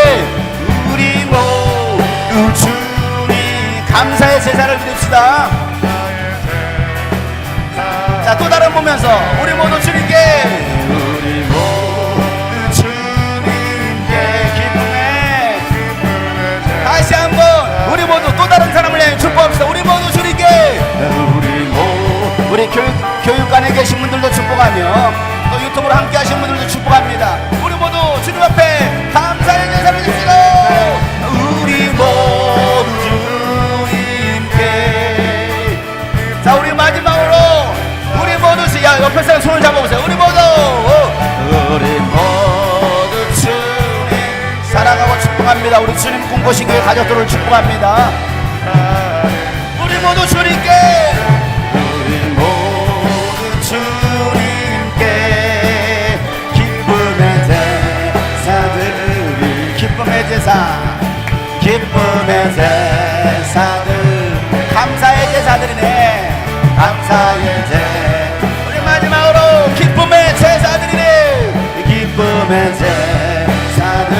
우리 모두 주님 감사의 제사를 드립시다. 자, 또 다른 보면서 우리 모두 주님께 우리 모두 주님께 기쁨의 다시 한번 우리 모두 또 다른 사람을 향해 축복합시다. 우리 모두 주님께 우리 교육관에 계신 분들도 축복하며 또 유튜브로 함께 하신 분들도 축복합니다. 우리 모두 주님 앞에 감사의 제사를 드립시다. 우리 모두 주님께 자 우리 마지막으로 우리 모두 야 옆에 사람 손을 잡아보세요. 우리 모두 주님 사랑하고 축복합니다. 우리 주님 꿈꾸신 교회 가족들을 축복합니다. 우리 모두 주님께 우리 모두 주님께 기쁨의 제사 드리 기쁨의 제사 기쁨의 제사들 감사의 제사들이네 감사의 제 우리 마지막으로 기쁨의 제사들이네 기쁨의 제사들이네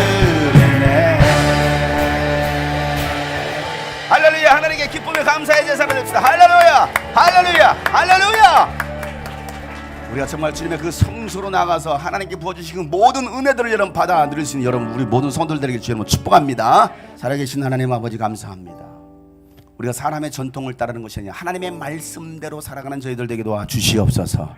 할렐루야. 하나님께 기쁨의 감사의 제사를 드립시다. 할렐루야 할렐루야 할렐루야. 우리가 정말 주님의 그 성소로 나가서 하나님께 부어주신 그 모든 은혜들을 여러분 받아 누릴 수 있는 여러분 우리 모든 성도들에게 주님 축복합니다. 살아계신 하나님 아버지 감사합니다. 우리가 사람의 전통을 따르는 것이 아니라 하나님의 말씀대로 살아가는 저희들 되게 도와주시옵소서.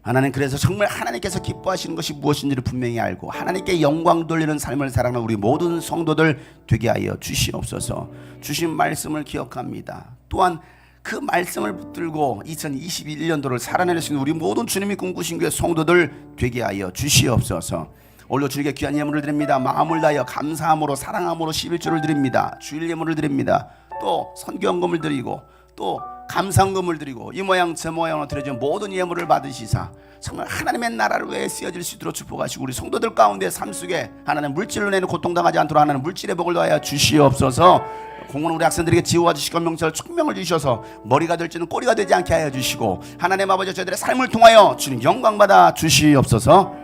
하나님 그래서 정말 하나님께서 기뻐하시는 것이 무엇인지를 분명히 알고 하나님께 영광 돌리는 삶을 살아가는 우리 모든 성도들 되게 하여 주시옵소서. 주신 말씀을 기억합니다. 또한 그 말씀을 붙들고 2021년도를 살아낼 수 있는 우리 모든 주님이 꿈꾸신 교회 성도들 되게 하여 주시옵소서. 오늘도 주님께 귀한 예물을 드립니다. 마음을 다하여 감사함으로 사랑함으로 11조를 드립니다. 주일 예물을 드립니다. 또 선교헌금을 드리고 또 감상금을 드리고 이 모양 저 모양으로 드려진 모든 예물을 받으시사 정말 하나님의 나라를 위해 쓰여질 수 있도록 축복하시고 우리 성도들 가운데 삶 속에 하나님 물질로 내는 고통당하지 않도록 하나님 물질의 복을 더하여 주시옵소서. 공은 우리 학생들에게 지혜와 지식과 명철 총명을 주셔서 머리가 될지는 꼬리가 되지 않게 하여 주시고 하나님 아버지 저희들의 삶을 통하여 주님 영광받아 주시옵소서.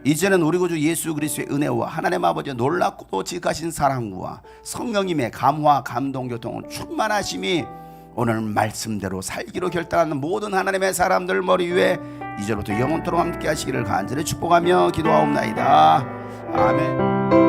이제는 우리 구주 예수 그리스도의 은혜와 하나님 아버지의 놀랍고도 지극하신 사랑과 성령님의 감화 감동 교통은 충만하심이 오늘 말씀대로 살기로 결단하는 모든 하나님의 사람들 머리 위에 이제부터 영원토록 함께 하시기를 간절히 축복하며 기도하옵나이다. 아멘.